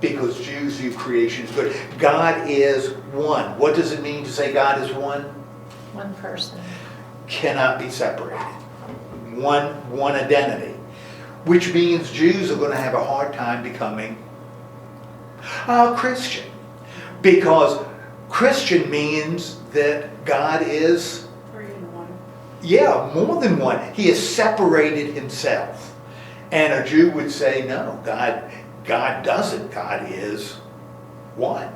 Because Jews view creation as good. God is one. What does it mean to say God is one? One person. Cannot be separated. One identity. Which means Jews are going to have a hard time becoming Christian. Because Christian means that God is, 3 in 1. yeah, more than one. He has separated himself. And a Jew would say, no, God doesn't. God is one,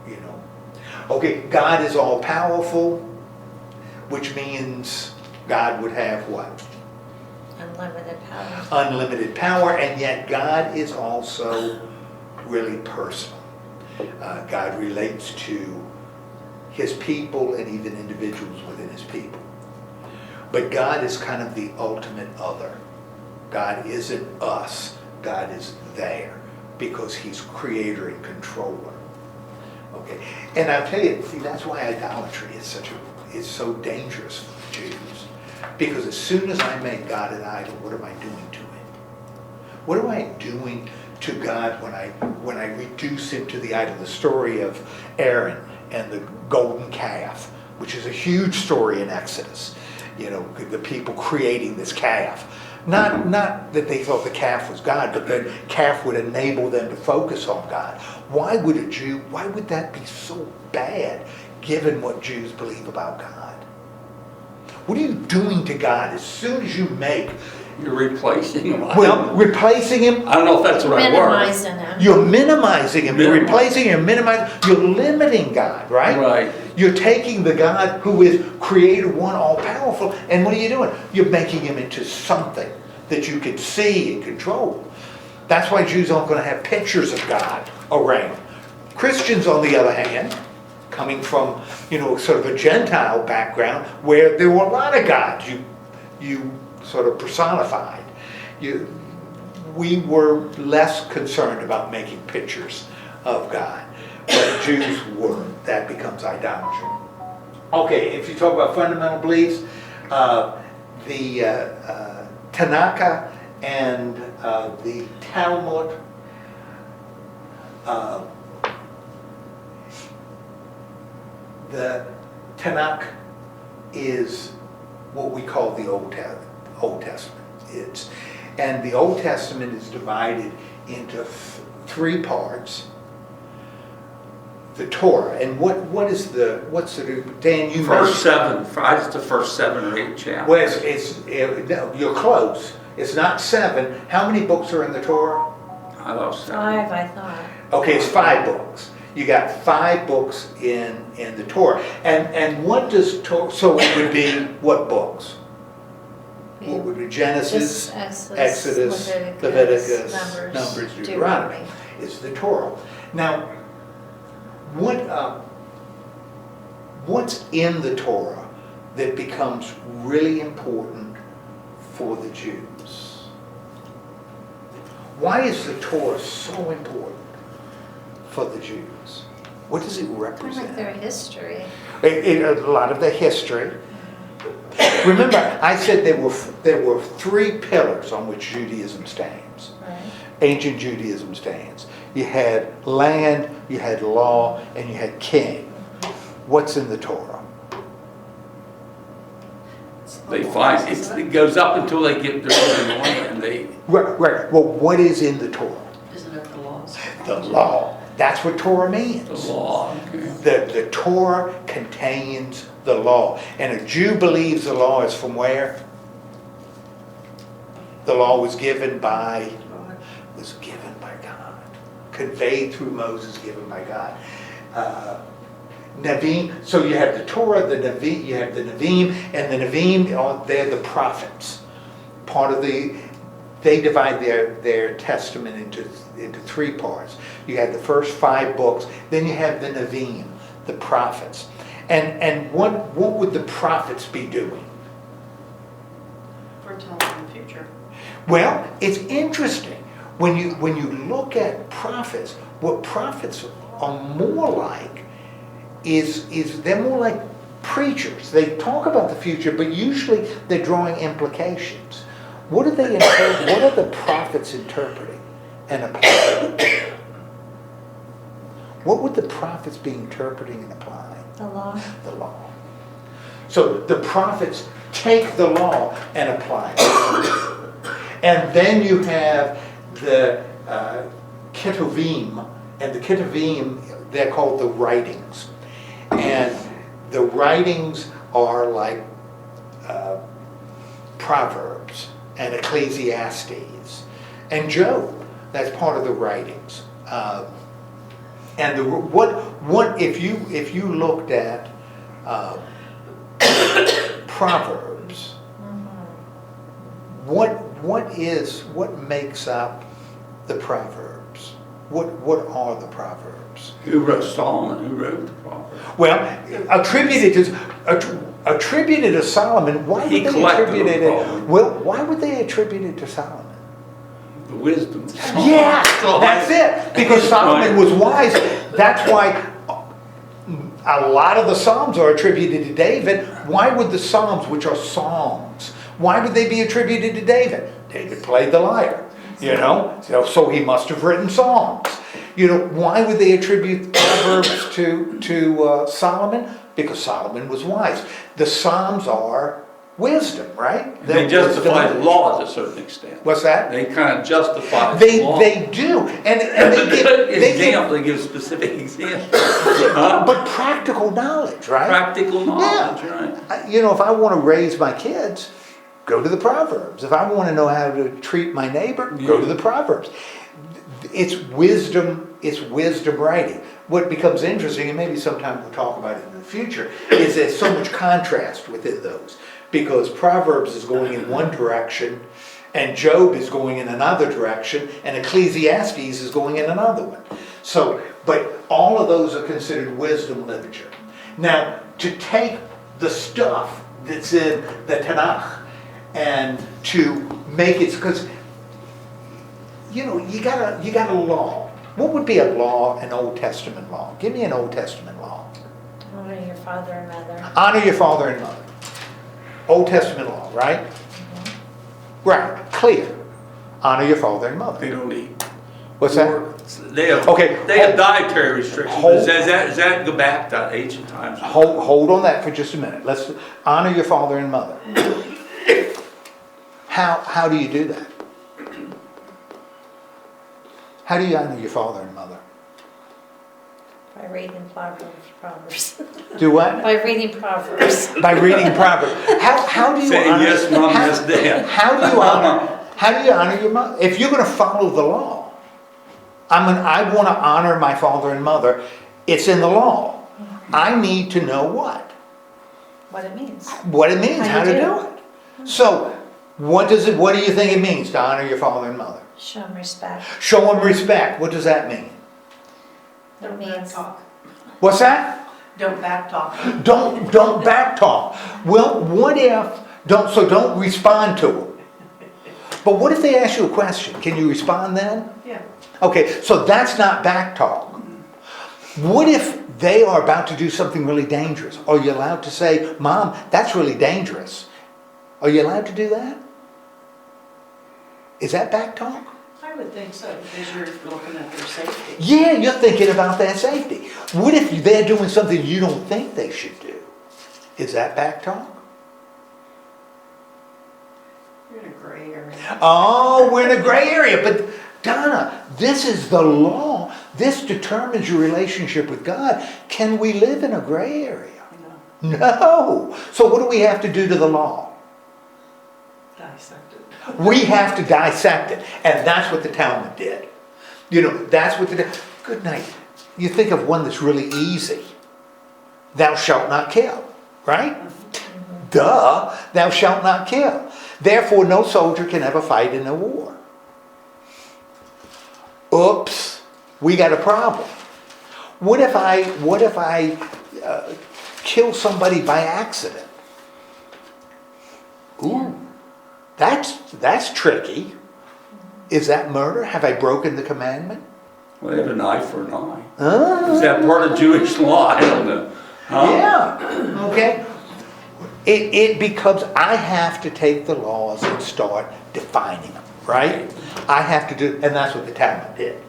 you know. Okay, God is all powerful, which means God would have what? Unlimited power. unlimited power, and yet God is also really personal. God relates to his people and even individuals within his people. But God is kind of the ultimate other. God isn't us. God is there because he's creator and controller. Okay, and I'll tell you, see, that's why idolatry is so dangerous for Jews. Because as soon as I make God an idol, what am I doing to him? What am I doing to God when I reduce him to the idol? The story of Aaron and the golden calf, which is a huge story in Exodus. You know, the people creating this calf. Not that they thought the calf was God, but the calf would enable them to focus on God. Why would that be so bad, given what Jews believe about God? What are you doing to God as soon as you make... You're replacing him. Well, replacing him... I don't know if that's the right word. Minimizing him. You're minimizing him. You're Minimize. replacing him, minimizing... You're limiting God, right? Right. You're taking the God who is creator, one, all-powerful, and what are you doing? You're making him into something that you can see and control. That's why Jews aren't going to have pictures of God around. Christians, on the other hand, coming from, sort of a Gentile background, where there were a lot of gods you sort of personified. We were less concerned about making pictures of God, but Jews were. That becomes idolatry. Okay, if you talk about fundamental beliefs, the Tanakh and the Talmud, the Tanakh is what we call the Old Testament. And the Old Testament is divided into three parts. The Torah, and what's the Dan? You First seven. It's the first 7 or 8 chapters. Well, no, you're close. It's not 7. How many books are in the Torah? I love 7. 5, I thought. Okay, it's 5 books. You got 5 books in the Torah, and what does Torah? So it would be what books? What would be Genesis, Just Exodus, Leviticus, Numbers, Deuteronomy. It's the Torah. Now, what's in the Torah that becomes really important for the Jews? Why is the Torah so important for the Jews? What does it Kind of represent? like their history. A lot of the history. Remember, I said there were 3 pillars on which Judaism stands. Right. Ancient Judaism stands. You had land, you had law, and you had king. What's in the Torah? They find it goes up until they get their own land. Right. Well, what is in the Torah? Isn't it the laws? The law. That's what Torah means. The law. The Torah contains the law. And a Jew believes the law is from where? The law was given by God. Conveyed through Moses, given by God. Nevi'im. So you have the Torah, the Nevi'im, you have the Nevi'im, and the Nevi'im, they're the prophets. They divide their testament into 3 parts. You have the first 5 books, then you have the Nevi'im, the prophets. And what would the prophets be doing? Foretelling the future. Well, it's interesting. When you look at prophets, what prophets are more like is they're more like preachers. They talk about the future, but usually they're drawing implications. What are the prophets interpreting and applying? What would the prophets be interpreting and applying? The law. The law. So the prophets take the law and apply it. And then you have the Ketuvim, and the Ketuvim, they're called the writings. And the writings are like Proverbs and Ecclesiastes and Job. That's part of the writings. And what if you looked at Proverbs, what makes up the Proverbs? What are the Proverbs? Who wrote Solomon? Who wrote the Proverbs? Well, attributed to Solomon. Why would He they collected attribute them it? all. Well, why would they attribute it to Solomon? The wisdom. of Solomon. Yeah, So that's it. Because Solomon was wise. That's why a lot of the Psalms are attributed to David. Why would the Psalms, which are songs, why would they be attributed to David? David played the lyre, so he must have written songs. Why would they attribute Proverbs to Solomon? Because Solomon was wise. The Psalms are wisdom, right? They They're justify the wisdom. law to a certain extent. What's that? They kind of justify the They law. do, and they give They give specific examples. Huh? but practical knowledge, right? Practical knowledge, Yeah. right? If I want to raise my kids, go to the Proverbs. If I want to know how to treat my neighbor, go to the Proverbs. It's wisdom writing. What becomes interesting, and maybe sometime we'll talk about it in the future, is there's so much contrast within those. Because Proverbs is going in one direction, and Job is going in another direction, and Ecclesiastes is going in another one. So, but all of those are considered wisdom literature. Now, to take the stuff that's in the Tanakh and to make it, because you got a law. What would be a law, an Old Testament law? Give me an Old Testament law. Honor your father and mother. Honor your father and mother. Old Testament law, right? Right, clear. Honor your father and mother. They don't eat. What's that? They have, Okay, they have dietary restrictions. hold- Does that go back to ancient times? Hold on that for just a minute. Let's honor your father and mother. How do you do that? How do you honor your father and mother? By reading Proverbs. Do what? By reading Proverbs. By reading Proverbs. How do you Saying honor? yes, mom, how- yes, dad. How do you honor? How do you honor your mother? If you're going to follow the law, I want to honor my father and mother. It's in the law. I need to know what What it means. how to do it. So, what do you think it means to honor your father and mother? Show them respect. Show them respect. What does that mean? It Don't means backtalk. What's that? Don't backtalk. Don't backtalk. Well, what if don't respond to them. But what if they ask you a question? Can you respond then? Yeah. Okay, so that's not backtalk. What if they are about to do something really dangerous? Are you allowed to say, Mom, that's really dangerous? Are you allowed to do that? Is that backtalk? I would think so, because you're looking at their safety. Yeah, you're thinking about that safety. What if they're doing something you don't think they should do? Is that backtalk? You're in a gray area. Oh, we're in a gray area. But Donna, this is the law. This determines your relationship with God. Can we live in a gray area? You know, No. So what do we have to do to the law? dissect it. We have to dissect it. And that's what the Talmud did. That's what good night. You think of one that's really easy. Thou shalt not kill, right? Duh, thou shalt not kill. Therefore, no soldier can ever fight in a war. Oops, we got a problem. What if I kill somebody by accident? Ooh, that's tricky. Is that murder? Have I broken the commandment? Well, they have an eye for an eye. Ah. Is that part of Jewish law? I don't know. Huh? Yeah, okay. It becomes, I have to take the laws and start defining them, right? I have to do, and that's what the Talmud did.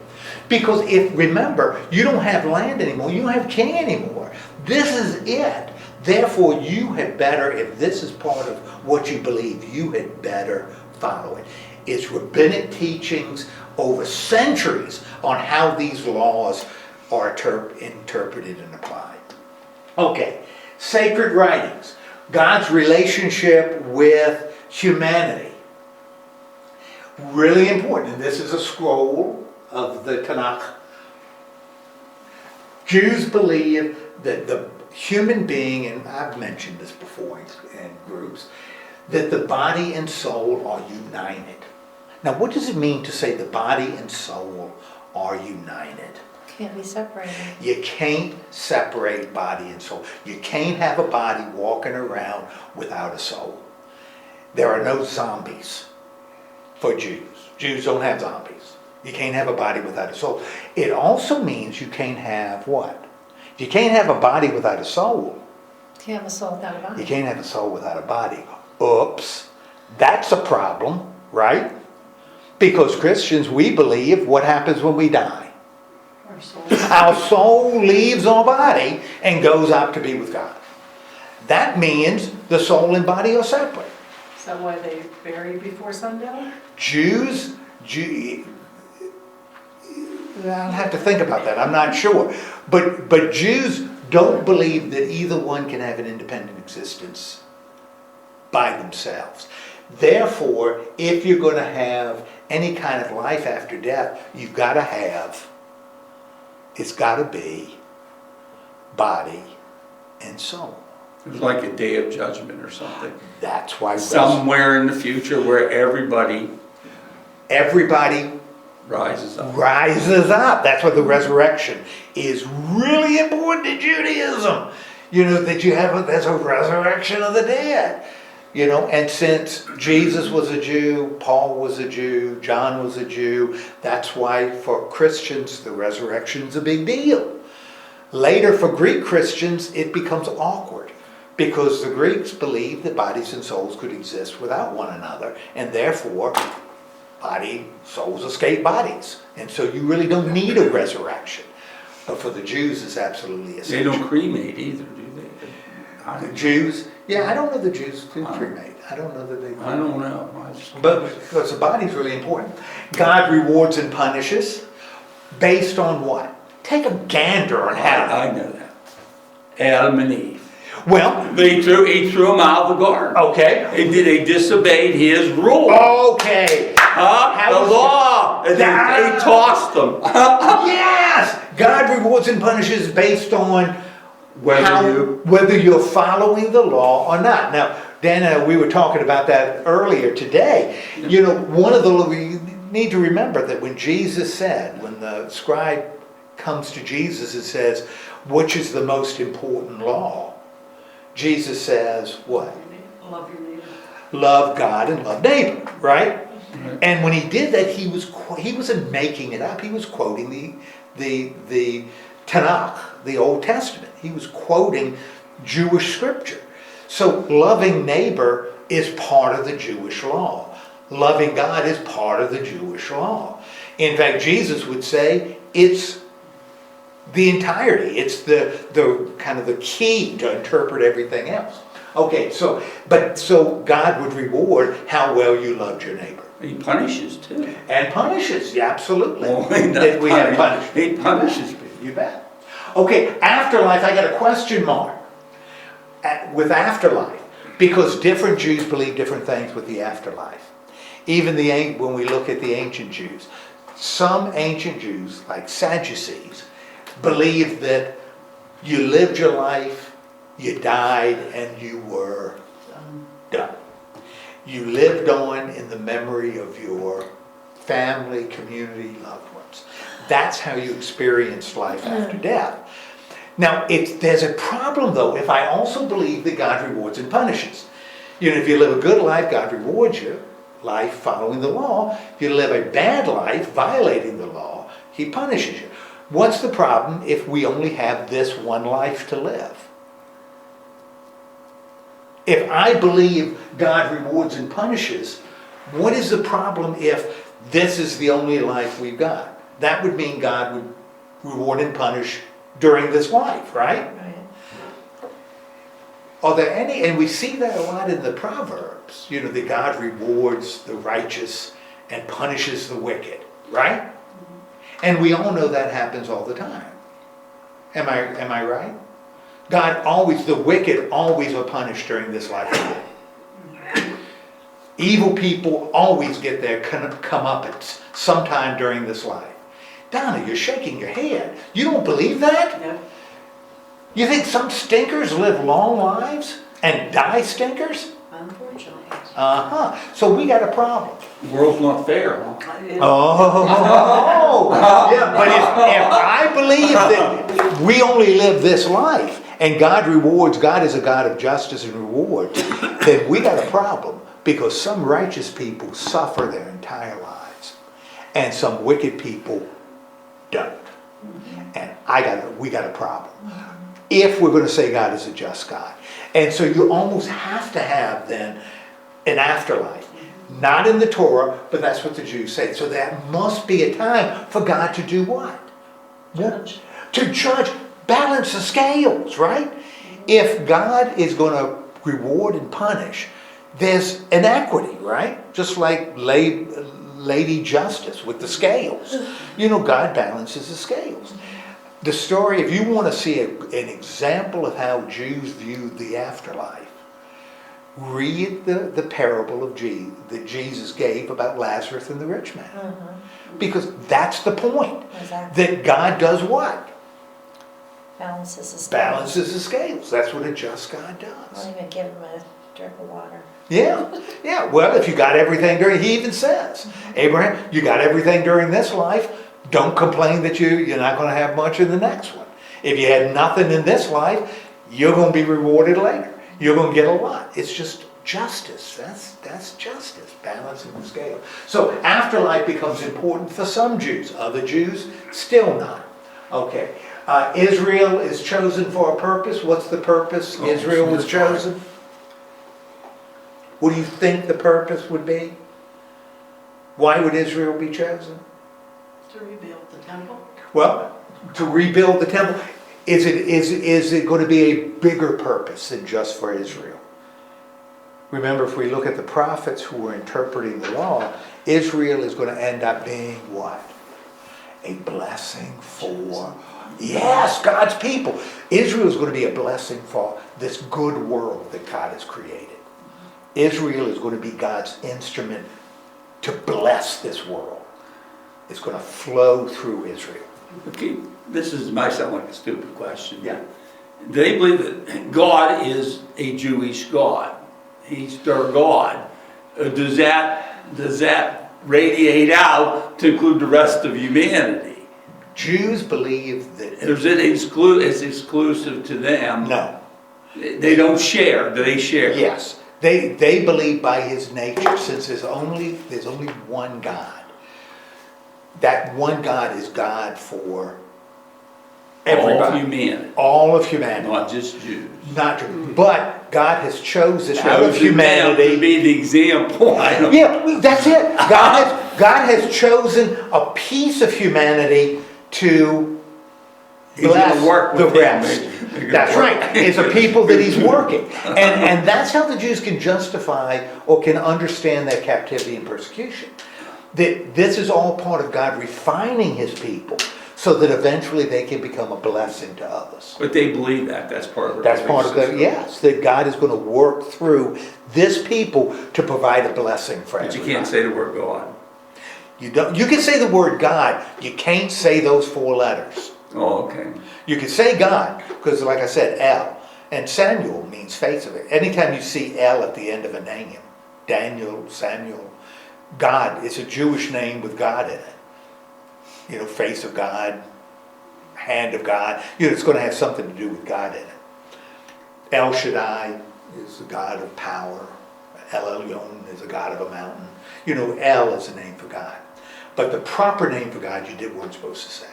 Because remember, you don't have land anymore, you don't have king anymore. This is it. Therefore, you had better, if this is part of what you believe, you had better follow it. It's rabbinic teachings over centuries on how these laws are interpreted and applied. Okay, sacred writings. God's relationship with humanity. Really important. And this is a scroll of the Tanakh. Jews believe that the human being, and I've mentioned this before in groups, that the body and soul are united. Now, what does it mean to say the body and soul are united? Can't be separated. You can't separate body and soul. You can't have a body walking around without a soul. There are no zombies for Jews. Jews don't have zombies. You can't have a body without a soul. It also means you can't have what? You can't have a body without a soul. Can't have a soul without a body. You can't have a soul without a body. Oops. That's a problem, right? Because Christians, we believe what happens when we die. Our soul. Our soul leaves our body and goes up to be with God. That means the soul and body are separate. Is that why they bury before sundown? I'll have to think about that. I'm not sure. But Jews don't believe that either one can have an independent existence by themselves. Therefore, if you're going to have any kind of life after death, it's got to be body and soul. It's like a day of judgment or something. That's why Somewhere in the future where everybody rises up. rises up. That's what the resurrection is really important in Judaism. That there's a resurrection of the dead. And since Jesus was a Jew, Paul was a Jew, John was a Jew, that's why for Christians the resurrection's a big deal. Later for Greek Christians it becomes awkward because the Greeks believed that bodies and souls could exist without one another, and therefore souls escape bodies. And so you really don't need a resurrection. But for the Jews it's absolutely essential. They don't cremate either, do they? The Jews, I don't know the Jews do cremate. I don't know that they cremate. I don't know. But because the body's really important. God rewards and punishes based on what? Take a gander on how. I know that. Adam and Eve. Well, He threw them out of the garden. okay. They disobeyed his rule. Okay. The law. They tossed them. Yes! God rewards and punishes based on whether you're following the law or not. Now, Dana, we were talking about that earlier today. We need to remember that when Jesus said, when the scribe comes to Jesus and says, which is the most important law? Jesus says, what? Love your neighbor. Love God and love neighbor, right? And when he did that, he wasn't making it up. He was quoting the Tanakh, the Old Testament. He was quoting Jewish scripture. So loving neighbor is part of the Jewish law. Loving God is part of the Jewish law. In fact, Jesus would say it's the entirety. It's the kind of the key to interpret everything else. Okay, so God would reward how well you loved your neighbor. He punishes too. And punishes, yeah, absolutely. Well, That we have punishment. He punishes people. You bet. Okay, afterlife, I got a question mark with afterlife, because different Jews believe different things with the afterlife. Even when we look at the ancient Jews, some ancient Jews, like Sadducees, believed that you lived your life, you died, and you were done. You lived on in the memory of your family, community, loved ones. That's how you experienced life after death. Now, there's a problem, though, if I also believe that God rewards and punishes. If you live a good life, God rewards you, life following the law. If you live a bad life, violating the law, He punishes you. What's the problem if we only have this one life to live? If I believe God rewards and punishes, what is the problem if this is the only life we've got? That would mean God would reward and punish during this life, right? Right. Are there any, and we see that a lot in the Proverbs, that God rewards the righteous and punishes the wicked, right? And we all know that happens all the time. Am I right? The wicked always are punished during this life. Evil people always get their comeuppance sometime during this life. Donna, you're shaking your head. You don't believe that? Yep. You think some stinkers live long lives and die stinkers? Unfortunately. So we got a problem. The world's not fair, huh? Oh, yeah, but if I believe that we only live this life and God is a God of justice and reward, then we got a problem because some righteous people suffer their entire lives and some wicked people don't. And we got a problem. If we're going to say God is a just God. And so you almost have to have then an afterlife. Not in the Torah, but that's what the Jews say. So that must be a time for God to do what? Judge. To judge, balance the scales, right? If God is going to reward and punish, there's inequity, right? Just like Lady Justice with the scales. God balances the scales. The story, if you want to see an example of how Jews viewed the afterlife, read the parable of that Jesus gave about Lazarus and the rich man. Because that's the point. Exactly. That God does what? Balances the scales. Balances the scales. That's what a just God Won't does. even give him a drip of water. Yeah. Well, if you got everything he even says, Abraham, you got everything during this life, don't complain that you're not going to have much in the next one. If you had nothing in this life, you're going to be rewarded later. You're going to get a lot. It's just justice. That's justice, balancing the scale. So afterlife becomes important for some Jews. Other Jews, still not. Okay. Israel is chosen for a purpose. What's the purpose Israel was chosen? What do you think the purpose would be? Why would Israel be chosen? To rebuild the temple. Well, to rebuild the temple. Is it going to be a bigger purpose than just for Israel? Remember, if we look at the prophets who were interpreting the law, Israel is going to end up being what? A blessing for, yes, God's people. Israel is going to be a blessing for this good world that God has created. Israel is going to be God's instrument to bless this world. It's going to flow through Israel. Okay, might sound like a stupid question. Yeah. They believe that God is a Jewish God. He's their God. Does that radiate out to include the rest of humanity? Jews believe that... Is it it's exclusive to them? No. They don't share. Do they share? Yes. They believe by his nature, since there's only one God. That one God is God for everybody. All of humanity. All of humanity. Not just Jews. Not Jews. But God has chosen out of humanity to be the example. Yeah, that's it. God has chosen a piece of humanity to bless the rest. That's right. It's a people that he's working. And that's how the Jews can justify or can understand their captivity and persecution. That this is all part of God refining his people so that eventually they can become a blessing to others. But they believe that's part of it. That's part of it, yes. That God is going to work through this people to provide a blessing for everybody. But you can't say the word God. You can say the word God. You can't say those 4 letters. Oh, okay. You can say God, because like I said, El. And Samuel means face of it. Anytime you see El at the end of a name, Daniel, Samuel, God, it's a Jewish name with God in it. Face of God, hand of God. It's going to have something to do with God in it. El Shaddai is the God of power. El Elyon is a God of a mountain. El is a name for God. But the proper name for God weren't supposed to say.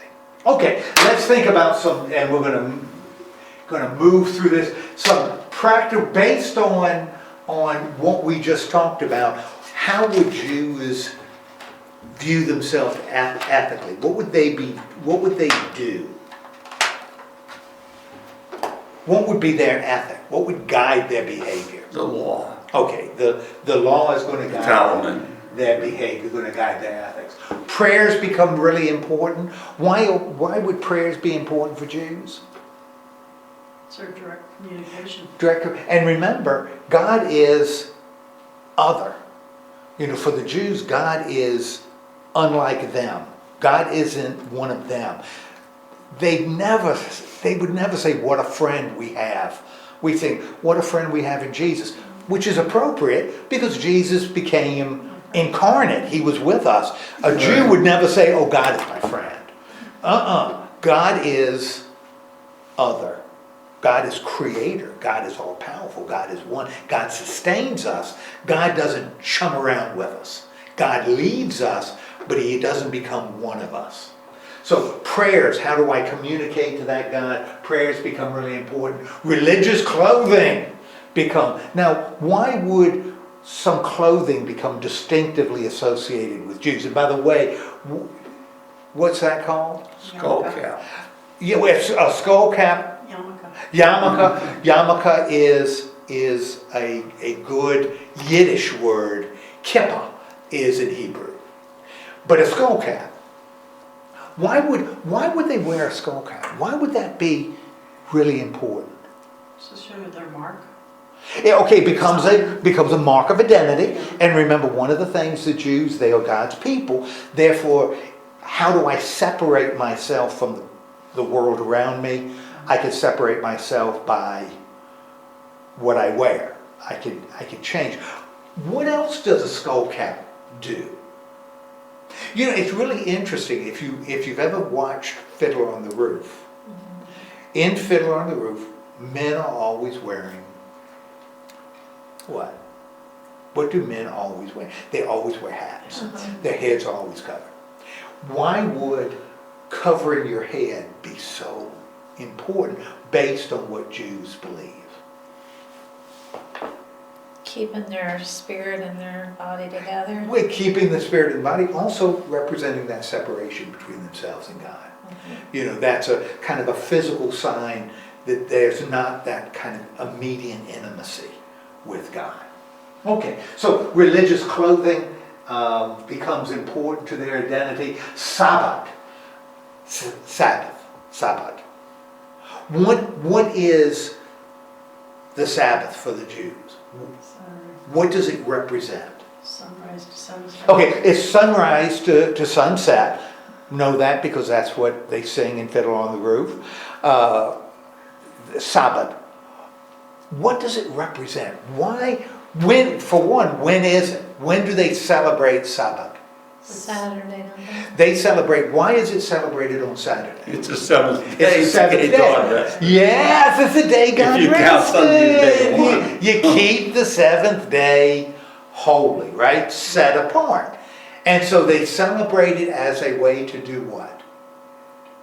Okay, let's think about some, and we're going to move through this. Some practical, based on what we just talked about, how would Jews view themselves ethically? What would they be? What would they do? What would be their ethic? What would guide their behavior? The law. Okay, the law is going to guide their behavior, going to guide their ethics. Prayers become really important. Why would prayers be important for Jews? It's our direct communication. And remember, God is other. For the Jews, God is unlike them. God isn't one of them. They would never say, what a friend we have. We think, what a friend we have in Jesus. which is appropriate because Jesus became incarnate. He was with us. A Jew would never say, oh, God is my friend. God is other. God is creator. God is all powerful. God is one. God sustains us. God doesn't chum around with us. God leads us, but he doesn't become one of us. So prayers, how do I communicate to that God? Prayers become really important. Religious clothing become. Now, why would some clothing become distinctively associated with Jews? And by the way, what's that called? Skull cap. Yeah, well, a skull cap. Yarmulke. Yarmulke is a good Yiddish word. Kippah is in Hebrew. But a skull cap. Why would they wear a skull cap? Why would that be really important? To show their mark. Yeah, okay, it becomes a mark of identity. And remember, one of the things the Jews, they are God's people. Therefore, how do I separate myself from the world around me? I can separate myself by what I wear. I can change. What else does a skull cap do? You know, it's really interesting if you've ever watched Fiddler on the Roof. In Fiddler on the Roof, men are always wearing what? What do men always wear? They always wear hats. Their heads are always covered. Why would covering your head be so important based on what Jews believe? Keeping their spirit and their body together. We're keeping the spirit and body, also representing that separation between themselves and God. You know, that's a kind of a physical sign that there's not that kind of immediate intimacy with God. Okay, so religious clothing becomes important to their identity. Sabbath. What is the Sabbath for the Jews? What does it represent? Sunrise to sunset. Okay, it's sunrise to sunset. Know that because that's what they sing in Fiddler on the Roof. Sabbath. What does it represent? Why? When? For one, when is it? When do they celebrate Sabbath? Saturday, don't They celebrate. Why is it celebrated on Saturday? It's the seventh day. It's the seventh day. God rested. Yes, it's the day God If you count Sunday as day rested. one. You keep the seventh day holy, right? Set apart. And so they celebrate it as a way to do what?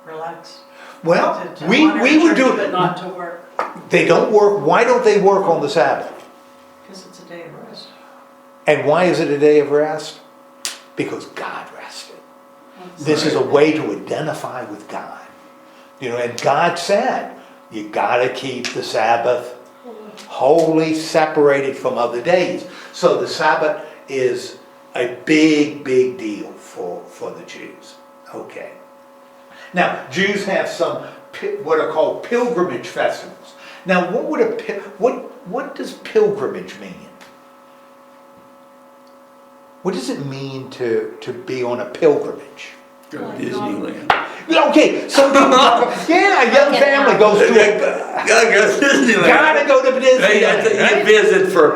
Relax. Well, To we honor would church, do but it. not to work, They don't work. Why don't they work on the Sabbath? because it's a day of rest. And why is it a day of rest? Because God rested. This is a way to identify with God. You know, and God said, you gotta keep the Sabbath holy, separated from other days. So the Sabbath is a big, big deal for the Jews. Okay. Now, Jews have some what are called pilgrimage festivals. Now, what does pilgrimage mean? What does it mean to be on a pilgrimage? Go to Disneyland. Okay, some people yeah, a young family goes to Gotta go to Disneyland. gotta go to Disneyland. You Right? visit for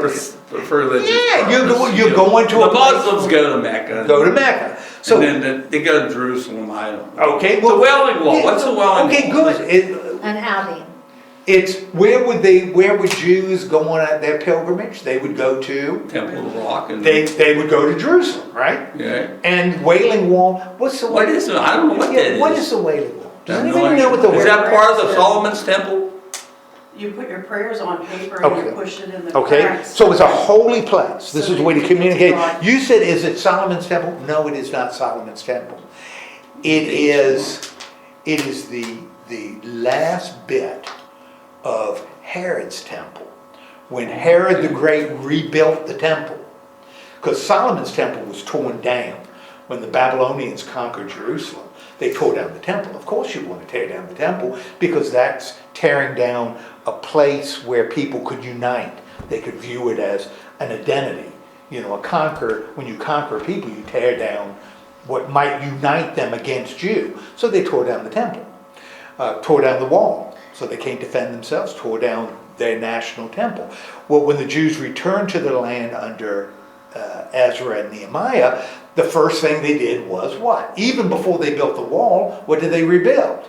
religious Yeah, purpose, you're you know. going to The a place- Muslims go to Mecca. Go to Mecca. So And then they go to Jerusalem, I don't know. okay, The Wailing Wall, what's the Wailing Okay, Wall? good. An outing. It's where would Jews go on their pilgrimage? They would go to Temple of Rock and. they would go to Jerusalem, right? Yeah. And Wailing Wall. What's the What is it? I don't know what that is. What is the Wailing Wall? Does I have no anybody know idea. what the Is Wailing that part of the Solomon's temple? You put your prayers on paper and Okay. you push it in the Okay, cracks. so it's a holy place. This So is the way to that you can communicate. God. You said, is it Solomon's temple? No, it is not Solomon's temple. It is the last bit of Herod's temple. When Herod the Great rebuilt the temple. Because Solomon's temple was torn down when the Babylonians conquered Jerusalem. They tore down the temple. Of course you want to tear down the temple because that's tearing down a place where people could unite. They could view it as an identity. You know, when you conquer people, you tear down what might unite them against you. So they tore down the temple, tore down the wall. So they can't defend themselves, tore down their national temple. Well, when the Jews returned to the land under Ezra and Nehemiah, the first thing they did was what? Even before they built the wall, what did they rebuild?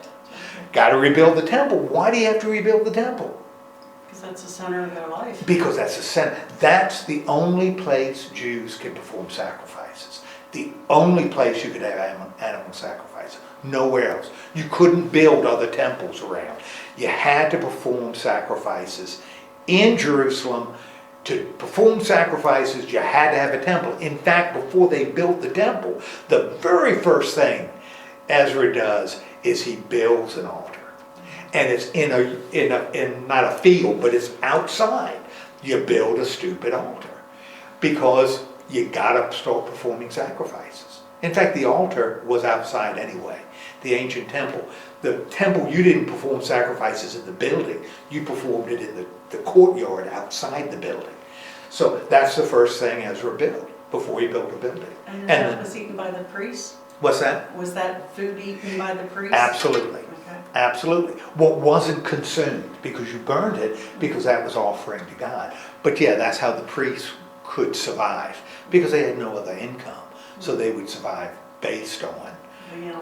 Got to rebuild the temple. Why do you have to rebuild the temple? Because that's the center of their life. Because that's the center. That's the only place Jews can perform sacrifices. The only place you could have animal sacrifices. Nowhere else. You couldn't build other temples around. You had to perform sacrifices in Jerusalem. To perform sacrifices, you had to have a temple. In fact, before they built the temple, the very first thing Ezra does is he builds an altar. And it's in not a field, but it's outside. You build a stupid altar because you gotta start performing sacrifices. In fact, the altar was outside anyway. The ancient temple. The temple, you didn't perform sacrifices in the building. You performed it in the courtyard outside the building. So that's the first thing Ezra built before he built a building. And that was eaten by the priests? What's that? Was that food eaten by the priests? Absolutely. Okay. Absolutely. What wasn't consumed because you burned it because that was offering to God. But yeah, that's how the priests could survive because they had no other income. So they would survive based on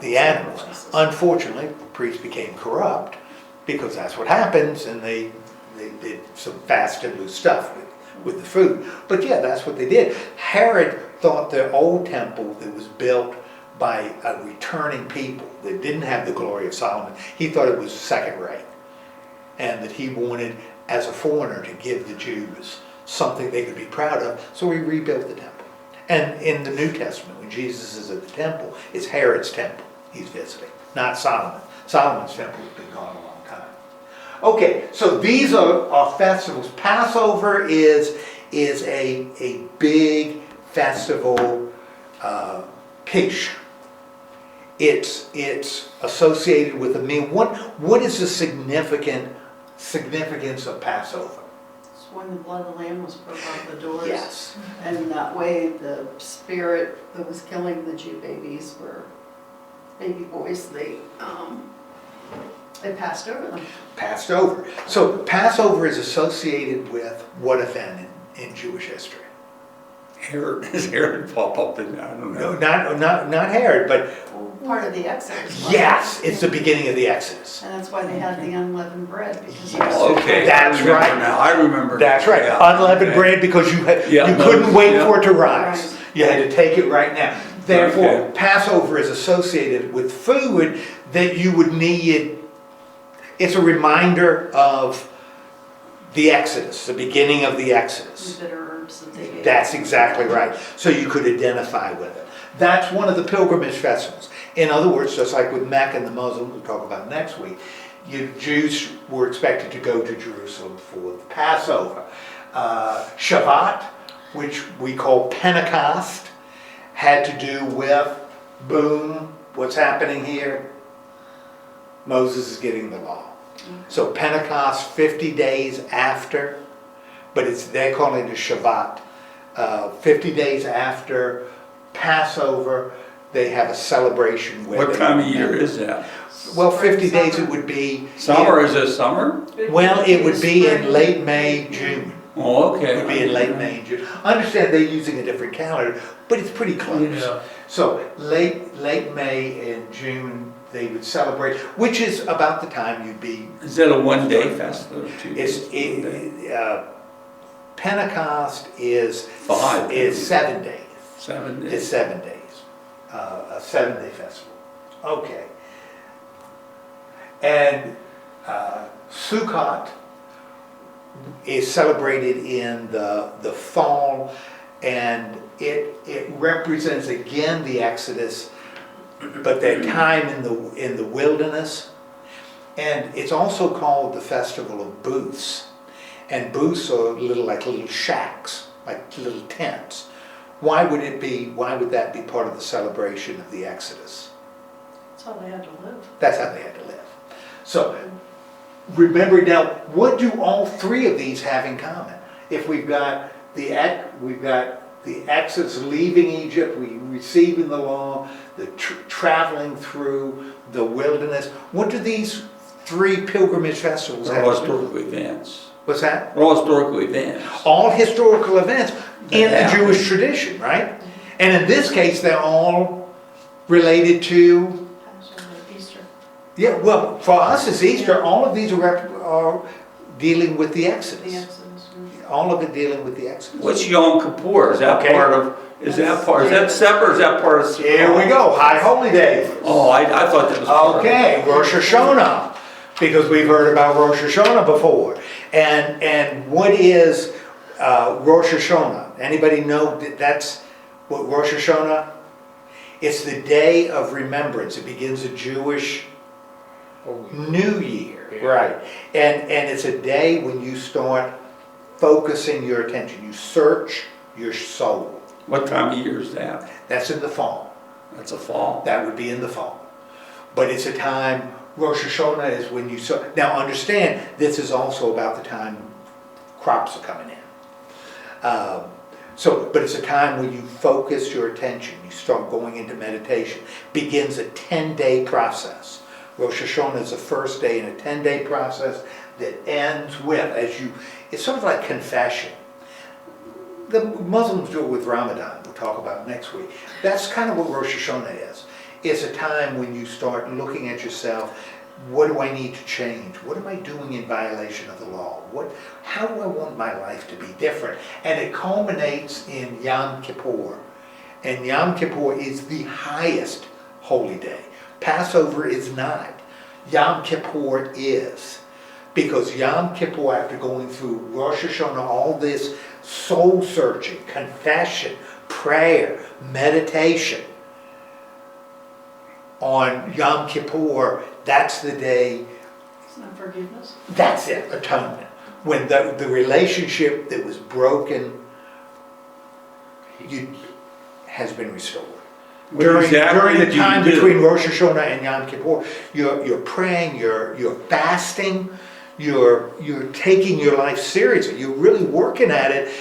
the animals. Unfortunately, priests became corrupt because that's what happens, and they did some fast and loose stuff with the food. But yeah, that's what they did. Herod thought the old temple that was built by a returning people that didn't have the glory of Solomon, he thought it was second rate, and that he wanted, as a foreigner, to give the Jews something they could be proud of, so he rebuilt the temple. And in the New Testament, when Jesus is at the temple, it's Herod's temple he's visiting, not Solomon. Solomon's temple has been gone a long time. Okay, so these are festivals. Passover is a big festival, Kish. It's associated with a meal. What is the significance of Passover? It's when the blood of the lamb was put on the doors. Yes. And that way the spirit that was killing the Jew babies were baby boys, they passed over them. Passed over. So Passover is associated with what event in Jewish history? Does Herod pop up in there? I don't know. No, not Herod, but Part of the Exodus. wasn't yes, it? it's the beginning of the Exodus. And that's why they had the unleavened bread, because Yes. Oh, okay. That's I remember right. Now. I remember. That's right. Yeah. Unleavened Okay. bread because you Yeah, couldn't wait yeah. for it to rise. Right. You had to take it right now. Therefore, Okay. Passover is associated with food that you would need. It's a reminder of the Exodus, the beginning of the Exodus. the bitter herbs that they ate. That's exactly right. So you could identify with it. That's one of the pilgrimage festivals. In other words, just like with Mecca and the Muslims, we'll talk about next week, Jews were expected to go to Jerusalem for the Passover. Shabbat, which we call Pentecost, had to do with, boom, what's happening here? Moses is getting the law. So Pentecost, 50 days after, but they're calling it Shabbat. 50 days after Passover, they have a celebration where What time of year is that? Well, 50 Spring, days it summer. would be. Summer? Is it summer? Well, it would be in Spring. late May, June. Oh, okay. It would be in late May and June. I understand they're using a different calendar, but it's pretty close. Yeah. So late May and June, they would celebrate, which is about the time you'd be. Is that a one-day festival? It's Pentecost is 7 days. 7 days. 7 days. It's 7 days. A 7-day festival. Okay. And Sukkot is celebrated in the fall, and it represents again the Exodus, but that time in the wilderness. And it's also called the Festival of Booths. And booths are like little shacks, like little tents. Why would that be part of the celebration of the Exodus? That's how they had to live. That's how they had to live. So, remember now, what do all three of these have in common? If we've got the Exodus, leaving Egypt, we receiving the law, the traveling through the wilderness. What do these three pilgrimage festivals They're have all to do? historical events. What's that? They're all historical events. All historical events in the Yeah. Jewish tradition, right? And in this case, they're all related to, Easter. yeah, well, for us it's Easter. All of these are dealing with the The Exodus. Exodus. All of it dealing with the Exodus. What's Yom Kippur? Is that Okay. part of, is that separate or is that part of? Here we go, High Holy Days. Oh, I thought that was part of. Okay, Rosh Hashanah, because we've heard about Rosh Hashanah before. And what is Rosh Hashanah? Anybody know that that's what Rosh Hashanah? It's the day of remembrance. It begins a Jewish New Year, Yeah. right? And it's a day when you start focusing your attention. You search your soul. What time of year is that? That's in the fall. That's a fall. That would be in the fall. But it's a time, Rosh Hashanah is when you sow. Now understand, this is also about the time crops are coming in. But it's a time when you focus your attention. You start going into meditation. Begins a 10-day process. Rosh Hashanah is the first day in a 10-day process that ends with, it's sort of like confession. The Muslims do it with Ramadan, we'll talk about next week. That's kind of what Rosh Hashanah is. It's a time when you start looking at yourself, what do I need to change? What am I doing in violation of the law? How do I want my life to be different? And it culminates in Yom Kippur. And Yom Kippur is the highest holy day. Passover is not. Yom Kippur is. Because Yom Kippur, after going through Rosh Hashanah, all this soul searching, confession, prayer, meditation, on Yom Kippur, that's the day, Isn't that forgiveness? that's it, atonement. When the relationship that was broken has been restored. What During exactly the do you time do? between Rosh Hashanah and Yom Kippur, you're praying, you're fasting, you're taking your life seriously, you're really working at it.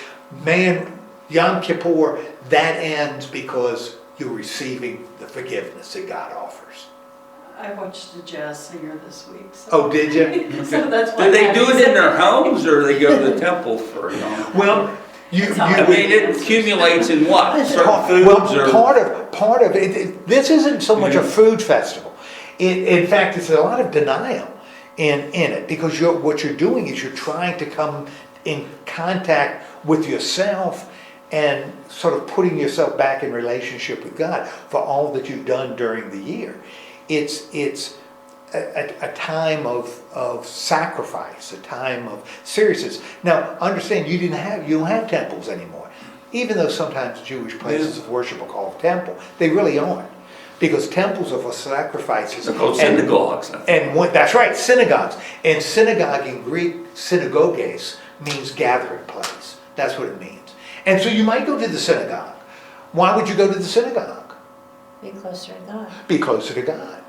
Man, Yom Kippur, that ends because you're receiving the forgiveness that God offers. I watched a jazz singer this week. So. Oh, did you? So that's why. Do they do it in their homes or they go to the temple for, Well, I mean, it accumulates in what? Certain foods or? Part of it, this isn't so much a food festival. In fact, it's a lot of denial in it, because what you're doing is you're trying to come in contact with yourself and sort of putting yourself back in relationship with God for all that you've done during the year. It's a time of sacrifice, a time of seriousness. Now, understand, you don't have temples anymore. Even though sometimes Jewish places of worship are called temple, they really aren't. Because temples are for sacrifices. They're called synagogues. That's right, synagogues. And synagogue in Greek, synagoges, means gathering place. That's what it means. And so you might go to the synagogue. Why would you go to the synagogue? Be closer to God. Be closer to God.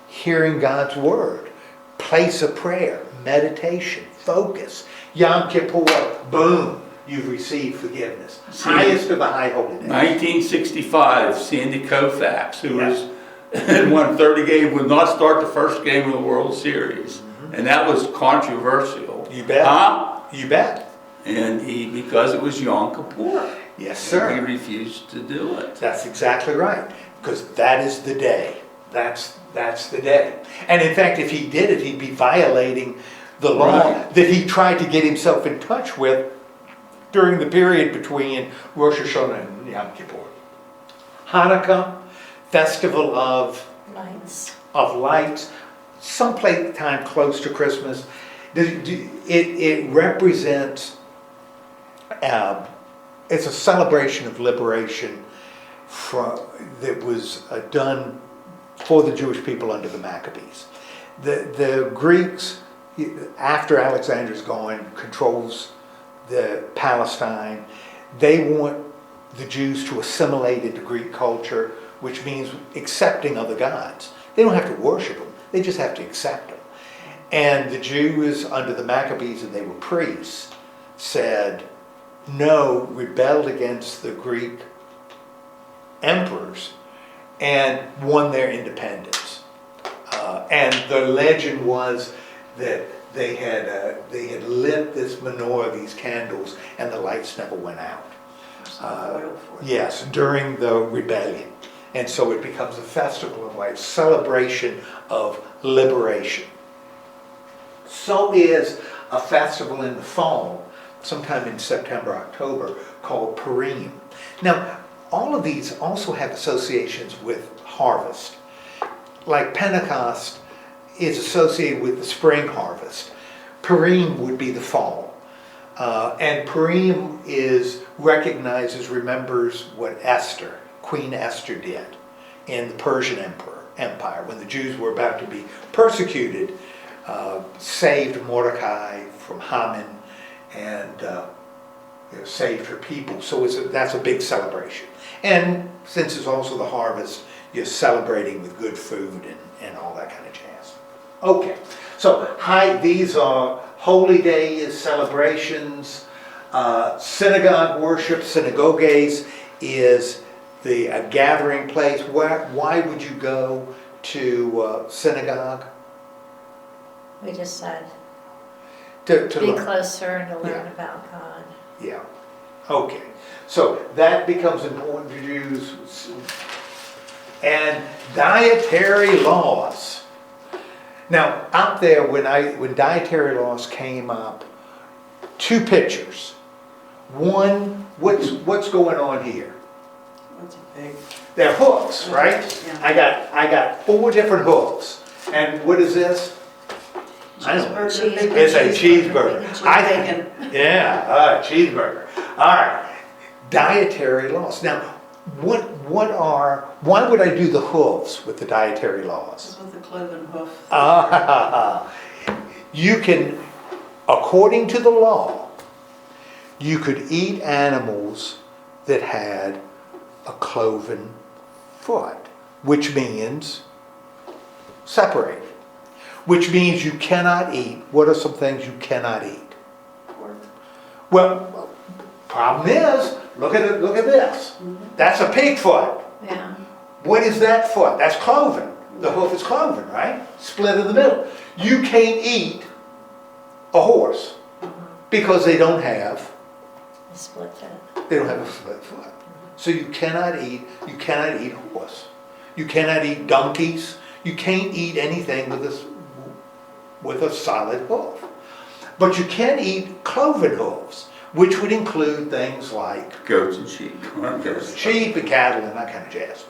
Hearing God's word. Place of prayer, meditation, focus. Yom Kippur, boom, you've received forgiveness. Highest of the high holy days. 1965, Sandy Koufax, who was in won 30 games, would not start the first game of the World Series. And that was controversial. You bet. Huh? You bet. And because it was Yom Kippur. Yes, He sir. refused to do it. That's exactly right. Because that is the day. That's the day. And in fact, if he did it, he'd be violating the law Right. that he tried to get himself in touch with during the period between Rosh Hashanah and Yom Kippur. Hanukkah, festival of lights, someplace time close to Christmas. It represents, it's a celebration of liberation that was done for the Jewish people under the Maccabees. The Greeks, after Alexander's gone, controls the Palestine. They want the Jews to assimilate into Greek culture, which means accepting other gods. They don't have to worship them, they just have to accept them. And the Jews under the Maccabees, and they were priests, said no, rebelled against the Greek emperors and won their independence. And the legend was that they had lit this menorah, these candles, and the lights never went out. Oil for it. Yes, during the rebellion. And so it becomes a festival of lights, celebration of liberation. So is a festival in the fall, sometime in September, October, called Purim. Now, all of these also have associations with harvest. Like Pentecost is associated with the spring harvest. Purim would be the fall. And Purim recognizes, remembers what Esther, Queen Esther, did in the Persian Empire when the Jews were about to be persecuted, saved Mordecai from Haman and saved her people. So that's a big celebration. And since it's also the harvest, you're celebrating with good food and all that kind of jazz. Okay, so these are holy days, celebrations. Synagogue worship, synagogues, is a gathering place. Why would you go to synagogue? We just said, To be learn. closer and to learn Yeah. about God. Yeah, okay. So that becomes important to Jews. And dietary laws. Now, out there, when dietary laws came up, two pictures. One, what's going on here? That's a big. They're hooks, right? Yeah. I got 4 different hooks. And what is this? I don't know. Cheeseburger. It's a cheeseburger. Bacon. Yeah, cheeseburger. All right. Dietary laws. Now, why would I do the hooves with the dietary laws? This with the cloven hoof. You can, according to the law, you could eat animals that had a cloven foot, which means separated. Which means you cannot eat. What are some things you cannot eat? Pork. Well, problem is, look at this. That's a pig foot. Yeah. What is that foot? That's cloven. The hoof is cloven, right? Split in the middle. You can't eat a horse because they don't have The split foot. a split foot. So you cannot eat horse. You cannot eat donkeys. You can't eat anything with a solid hoof. But you can eat cloven hoofs, which would include things like Goats and sheep. sheep and cattle and that kind of jazz.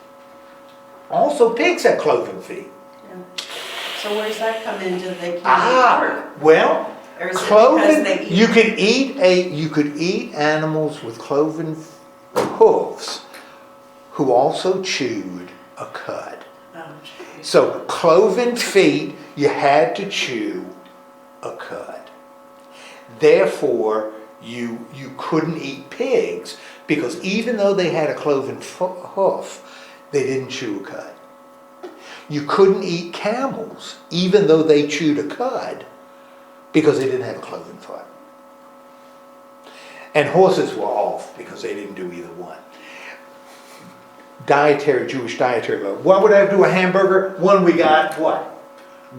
Also, pigs have cloven feet. Yeah. So where does that come into they can't eat pork? Well, Or is it because cloven. they eat? You could eat animals with cloven hooves, who also chewed a cud. Oh, geez. So cloven feet, you had to chew a cud. Therefore, you couldn't eat pigs because even though they had a cloven hoof, they didn't chew a cud. You couldn't eat camels even though they chewed a cud because they didn't have a cloven foot. And horses were off because they didn't do either one. Jewish dietary law. Why would I do a hamburger? One, we got what?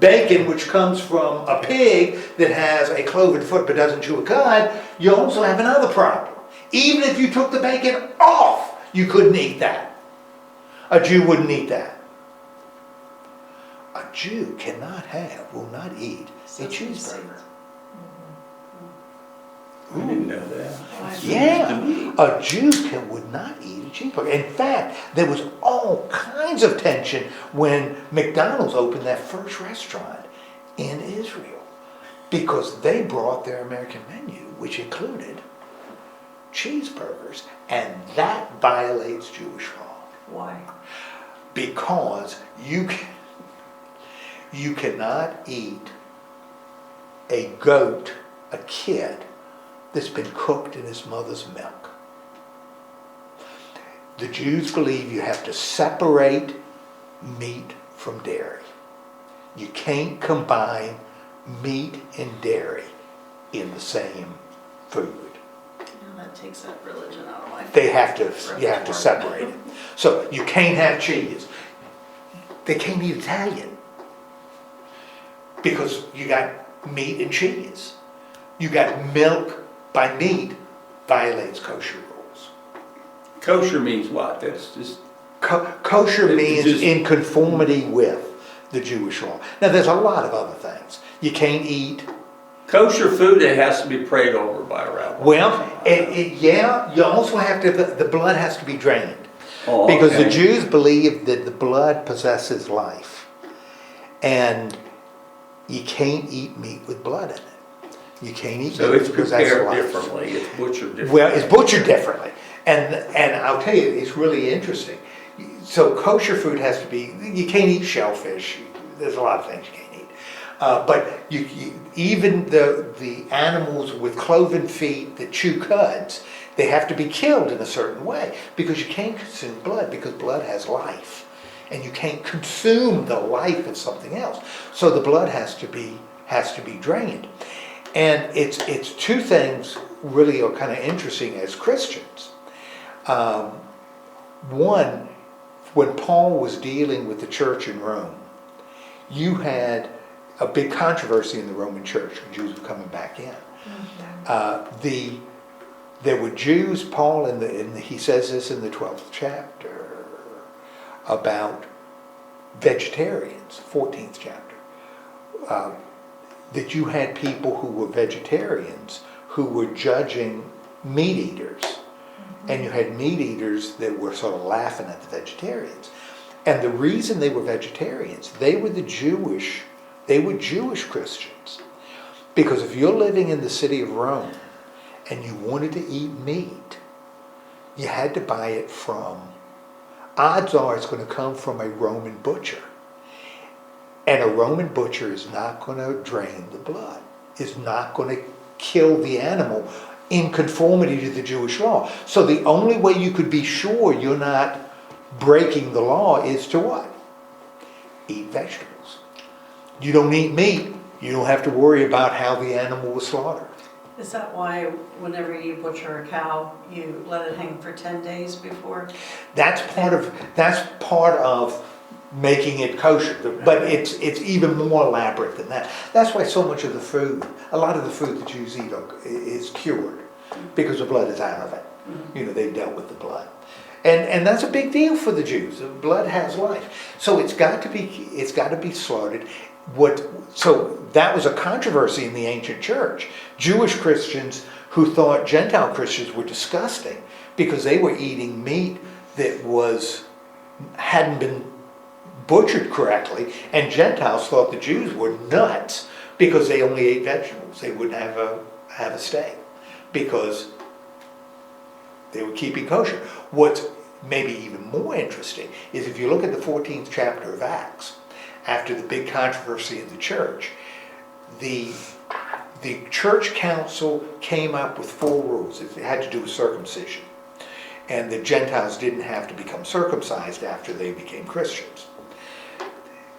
Bacon, which comes from a pig that has a cloven foot but doesn't chew a cud. You also have another problem. Even if you took the bacon off, you couldn't eat that. A Jew wouldn't eat that. A Jew will not eat a cheeseburger. I didn't know that. Yeah, a Jew would not eat a cheeseburger. In fact, there was all kinds of tension when McDonald's opened that first restaurant in Israel because they brought their American menu, which included cheeseburgers, and that violates Jewish law. Why? Because you cannot eat a goat, a kid, that's been cooked in his mother's milk. The Jews believe you have to separate meat from dairy. You can't combine meat and dairy in the same food. That takes that religion out of life. You have to separate it. So you can't have cheese. They can't eat Italian because you got meat and cheese. You got milk by meat violates kosher rules. Kosher means what? That's just, Kosher It means just- in conformity with the Jewish law. Now, there's a lot of other things. You can't eat. kosher food, it has to be prayed over by a rabbi. Well, yeah, you also have to, the blood has to be drained. Oh, Because the okay. Jews believe that the blood possesses life. And you can't eat meat with blood in it. You can't eat So meat it's because that's prepared life. differently, it's butchered differently. Well, it's butchered differently. And I'll tell you, it's really interesting. So kosher food has to be, you can't eat shellfish. There's a lot of things you can't eat. But even the animals with cloven feet that chew cuds, they have to be killed in a certain way because you can't consume blood because blood has life. And you can't consume the life of something else. So the blood has to be drained. And it's two things really are kind of interesting as Christians. One, when Paul was dealing with the church in Rome, you had a big controversy in the Roman church when Jews were coming back in. There were Jews, Paul, he says this in the 12th chapter, about vegetarians, 14th chapter, that you had people who were vegetarians who were judging meat eaters. And you had meat eaters that were sort of laughing at the vegetarians. And the reason they were vegetarians, they were Jewish Christians. Because if you're living in the city of Rome and you wanted to eat meat, you had to buy it from, odds are it's going to come from a Roman butcher. And a Roman butcher is not going to drain the blood, is not going to kill the animal in conformity to the Jewish law. So the only way you could be sure you're not breaking the law is to what? Eat vegetables. You don't eat meat, you don't have to worry about how the animal was slaughtered. Is that why whenever you butcher a cow, you let it hang for 10 days before? That's part of making it kosher, but it's even more elaborate than that. That's why so much of the food, a lot of the food that Jews eat is cured because the blood is out of it. You know, they dealt with the blood. And that's a big deal for the Jews. The blood has life. So it's got to be slaughtered. So that was a controversy in the ancient church. Jewish Christians who thought Gentile Christians were disgusting because they were eating meat that hadn't been butchered correctly, and Gentiles thought the Jews were nuts because they only ate vegetables. They wouldn't have a steak because they were keeping kosher. What's maybe even more interesting is if you look at the 14th chapter of Acts, after the big controversy in the church, the church council came up with 4 rules. It had to do with circumcision. And the Gentiles didn't have to become circumcised after they became Christians.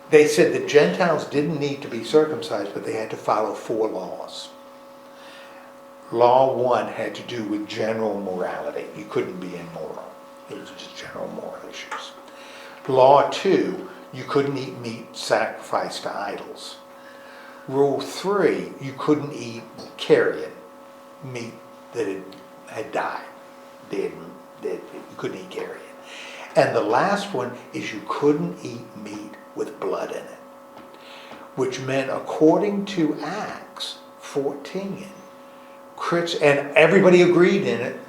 They said the Gentiles didn't need to be circumcised, but they had to follow 4 laws. Law 1 had to do with general morality. You couldn't be immoral. It was just general moral issues. Law 2, you couldn't eat meat sacrificed to idols. Rule 3, you couldn't eat carrion, meat that had died. You couldn't eat carrion. And the last one is you couldn't eat meat with blood in it. Which meant, according to Acts 14, and everybody agreed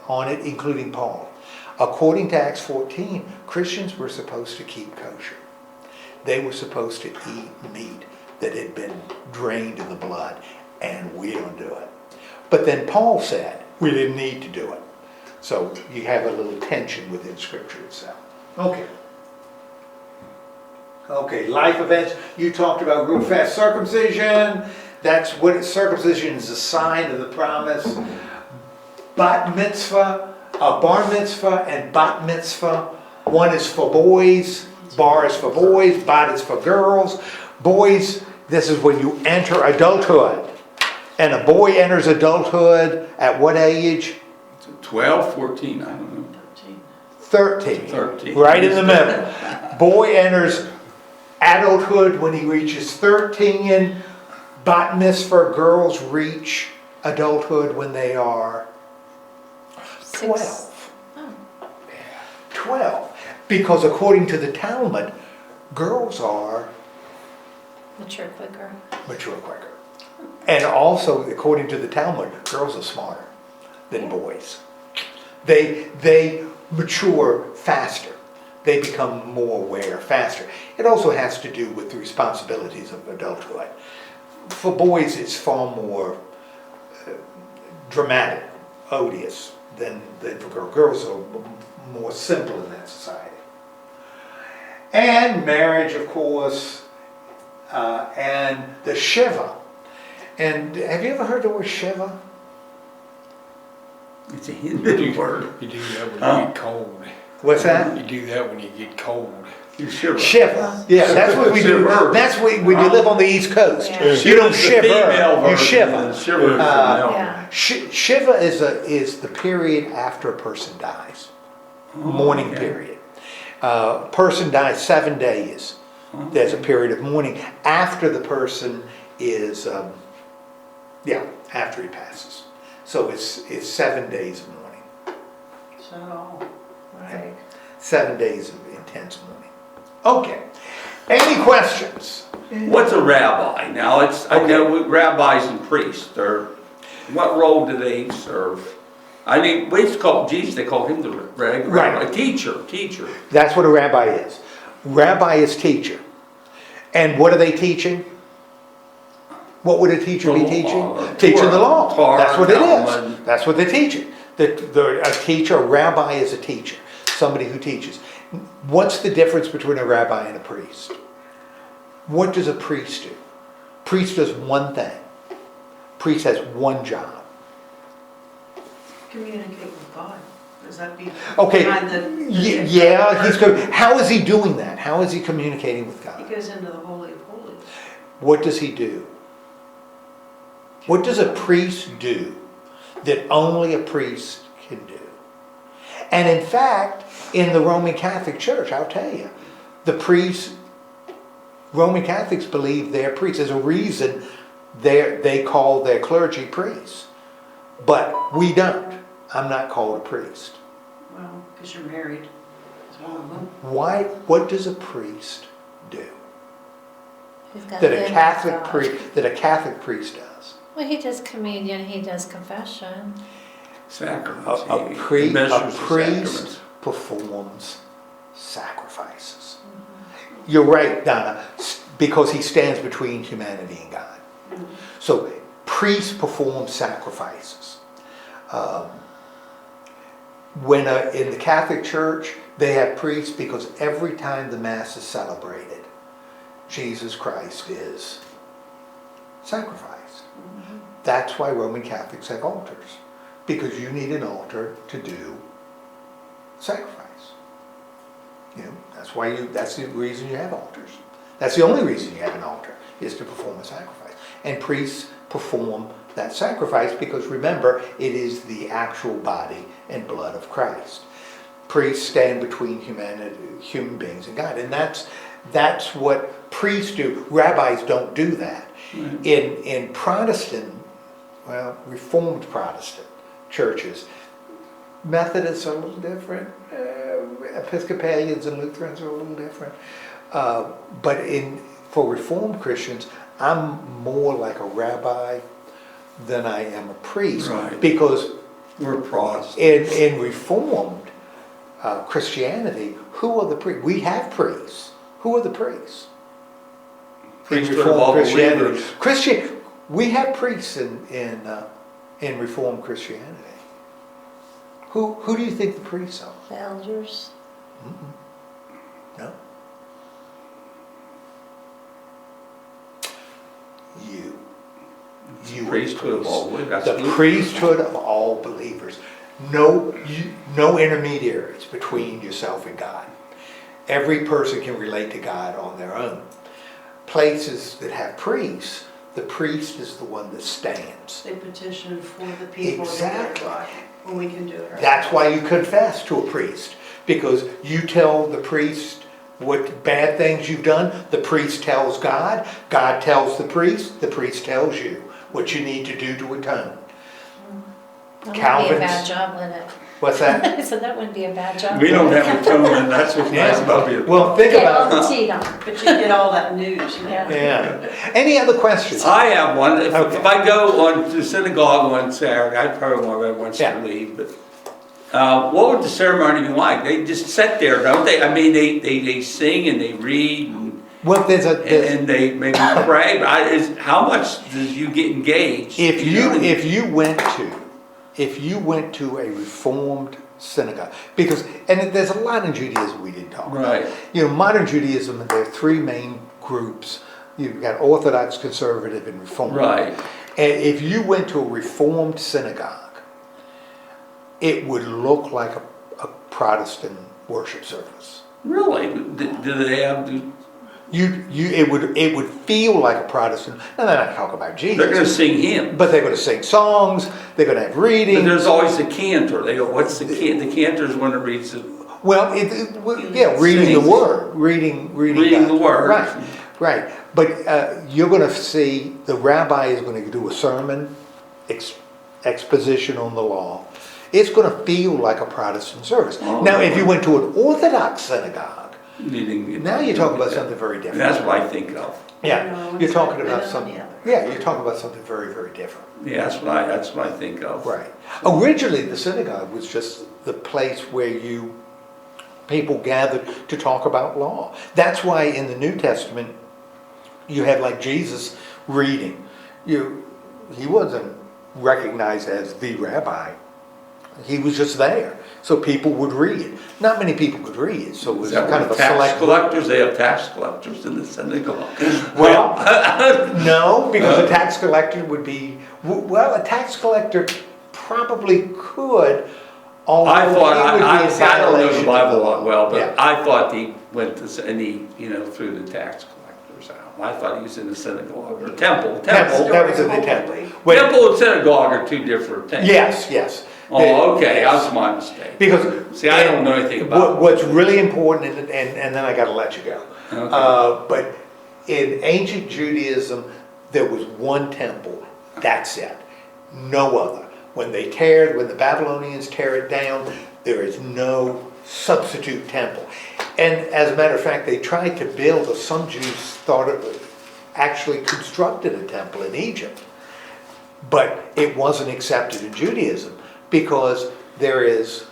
on it, including Paul. According to Acts 14, Christians were supposed to keep kosher. They were supposed to eat meat that had been drained of the blood, and we don't do it. But then Paul said we didn't need to do it. So you have a little tension within Scripture itself. Okay, life events. You talked about real fast circumcision. That's what circumcision is, a sign of the promise. Bat mitzvah, bar mitzvah, and bat mitzvah. One is for boys, bar is for boys, bat is for girls. Boys, this is when you enter adulthood. And a boy enters adulthood at what age? 12, 14, I don't know. 13. 13. Right in the middle. Boy enters adulthood when he reaches 13. Bat mitzvah girls reach adulthood when they are 12. Oh. 12. Because according to the Talmud, girls are Mature quicker. mature quicker. And also, according to the Talmud, girls are smarter than boys. They mature faster. They become more aware faster. It also has to do with the responsibilities of adulthood. For boys, it's far more dramatic, odious than for girls. Girls are more simple in that society. And marriage, of course, and the Shiva. And have you ever heard the word Shiva? It's a Hindu word. You do that when Huh? you get cold. What's that? You do that when you get cold. You shiver. Shiva. Yeah, that's what we do. Shiver. That's when you live on the East Coast. Yeah. You don't Shiver's the female shiver, you version, shiver. and shiver is the Uh, male. Yeah. Shiva is the period after a person dies. Mourning okay. period. Person dies 7 days. There's a period of mourning after the person is, after he passes. So it's 7 days of mourning. So, Right. 7 days of intense mourning. Okay. Any questions? What's a rabbi? Now, I know rabbis and priests, what role do they serve? I mean, we used to call Jesus, they called him the rabbi. Right. Teacher. That's what a rabbi is. Rabbi is teacher. And what are they teaching? What would a teacher be The law, teaching? Teaching the law. Torah, That's what it Talmud. is. That's what they're teaching. A teacher, a rabbi is a teacher. Somebody who teaches. What's the difference between a rabbi and a priest? What does a priest do? Priest does one thing. Priest has one job. communicate with God. Does that be Okay, behind the? yeah, how is he doing that? How is he communicating with God? He goes into the Holy of Holies. What does he do? What does a priest do that only a priest can do? And in fact, in the Roman Catholic Church, I'll tell you, Roman Catholics believe they're priests. There's a reason they call their clergy priests. But we don't. I'm not called a priest. Well, because you're married. Is one of them. Why? What does a priest do He's got that a them Catholic God. priest does? Well, he does communion, he does confession. Sacraments. A He priest measures the sacraments. performs sacrifices. You're right, Donna, because he stands between humanity and God. So priests perform sacrifices. In the Catholic Church, they have priests because every time the Mass is celebrated, Jesus Christ is sacrificed. That's why Roman Catholics have altars, because you need an altar to do sacrifice. That's the reason you have altars. That's the only reason you have an altar, is to perform a sacrifice. And priests perform that sacrifice because, remember, it is the actual body and blood of Christ. Priests stand between human beings and God. And that's what priests do. Rabbis don't do that. Right. In Protestant, Reformed Protestant churches, Methodists are a little different. Episcopalians and Lutherans are a little different. But for Reformed Christians, I'm more like a rabbi than I am a priest. Right. Because We're Protestants. in Reformed Christianity, who are the priests? We have priests. Who are the priests? Priesthood of all believers. We have priests in Reformed Christianity. Who do you think the priests are? The elders. No. You. You Priesthood of all believers. That's The Lutheran. priesthood of all believers. No intermediaries between yourself and God. Every person can relate to God on their own. Places that have priests, the priest is the one that stands. They petition for the people. Exactly. Well, we can do it. That's why you confess to a priest, because you tell the priest what bad things you've done, the priest tells God, God tells the priest tells you what you need to do to atone. That would be a Calvin's- bad job, wouldn't it? What's that? I said that wouldn't be a bad job. We don't have atonement, that's what's nice about it. Well, think Get all about the tea done. But you get all that news, you know. Yeah. Yeah. Any other questions? I have one. If Okay. I go on to synagogue on Saturday, I probably wants Yeah. to leave, but what would the ceremony be like? They just sit there, don't they? I mean, they sing and they read Well, there's and they maybe pray, but how much does you get engaged? if know, you went to a reformed synagogue, because there's a lot in Judaism we didn't talk about. Right. You know, modern Judaism, there are three main groups. You've got Orthodox, Conservative, and Reformed. Right. And if you went to a Reformed synagogue, it would look like a Protestant worship service. Really? Do they have? It would feel like a Protestant. Now they're not talking about Jesus. They're going to sing hymns. But they're going to sing songs. They're going to have reading. But there's always the cantor. They go, what's the cantor? The cantor is one that reads the. Well, reading Sings. the word, reading Reading the word. Right. But you're going to see the rabbi is going to do a sermon, exposition on the law. It's going to feel like a Protestant service. Oh, now, if you went to an Orthodox synagogue, Reading, now you're talking about something very different. That's what I think of. Yeah, No, you're it's talking like about one on something. the other. Yeah, you're talking about something very, very different. Yeah, that's what I think of. Right. Originally, the synagogue was just the place where people gathered to talk about law. That's why in the New Testament, you have like Jesus reading. He wasn't recognized as the rabbi. He was just there. So people would read. Not many people could read, so it was Is that kind of a tax select. collectors? They have tax collectors in the synagogue. Well, no, because a tax collector would be, well, a tax collector probably could, although I thought, it would be a I don't know violation the of Bible the law. that well, but Yeah. I thought he went to, and he, threw the tax collectors out. I thought he was in the synagogue, or temple. Temple, that was in the temple. Wait, Temple and synagogue are two different things. yes. Oh, okay, that's my mistake. Because. See, I don't know anything about it. What's really important, and then I gotta let you go. Okay. But in ancient Judaism, there was one temple, that's it, no other. When the Babylonians tear it down, there is no substitute temple. And as a matter of fact, they tried to build, or some Jews thought actually constructed a temple in Egypt. But it wasn't accepted in Judaism because there is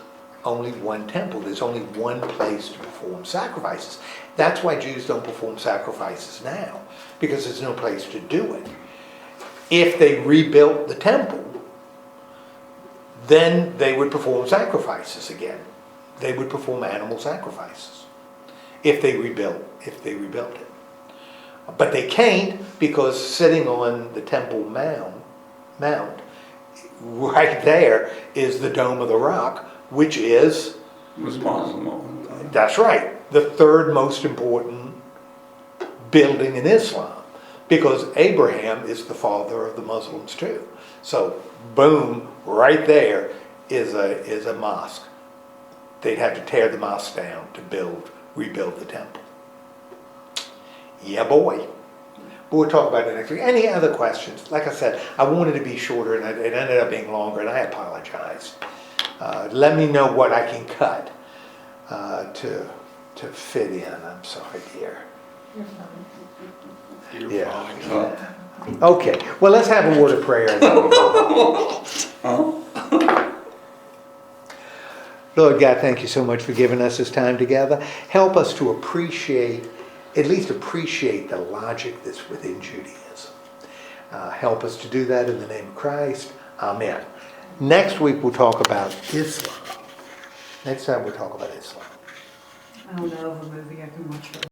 only one temple. There's only one place to perform sacrifices. That's why Jews don't perform sacrifices now, because there's no place to do it. If they rebuilt the temple, then they would perform sacrifices again. They would perform animal sacrifices if they rebuilt it. But they can't, because sitting on the temple mount, right there is the Dome of the Rock, which is, It was Muslim at one time. that's right, the third most important building in Islam, because Abraham is the father of the Muslims too. So boom, right there is a mosque. They'd have to tear the mosque down to rebuild the temple. Yeah, boy. But we'll talk about it next week. Any other questions? Like I said, I wanted to be shorter, and it ended up being longer, and I apologize. Let me know what I can cut to fit in. I'm sorry, dear. You're fine. You're Yeah. fine. Okay, well, let's have a word of prayer. And then we go home. Lord God, thank you so much for giving us this time together. Help us to at least appreciate the logic that's within Judaism. Help us to do that in the name of Christ. Amen. Next week we'll talk about Islam. Next time we'll talk about Islam. I don't know of a movie I can watch.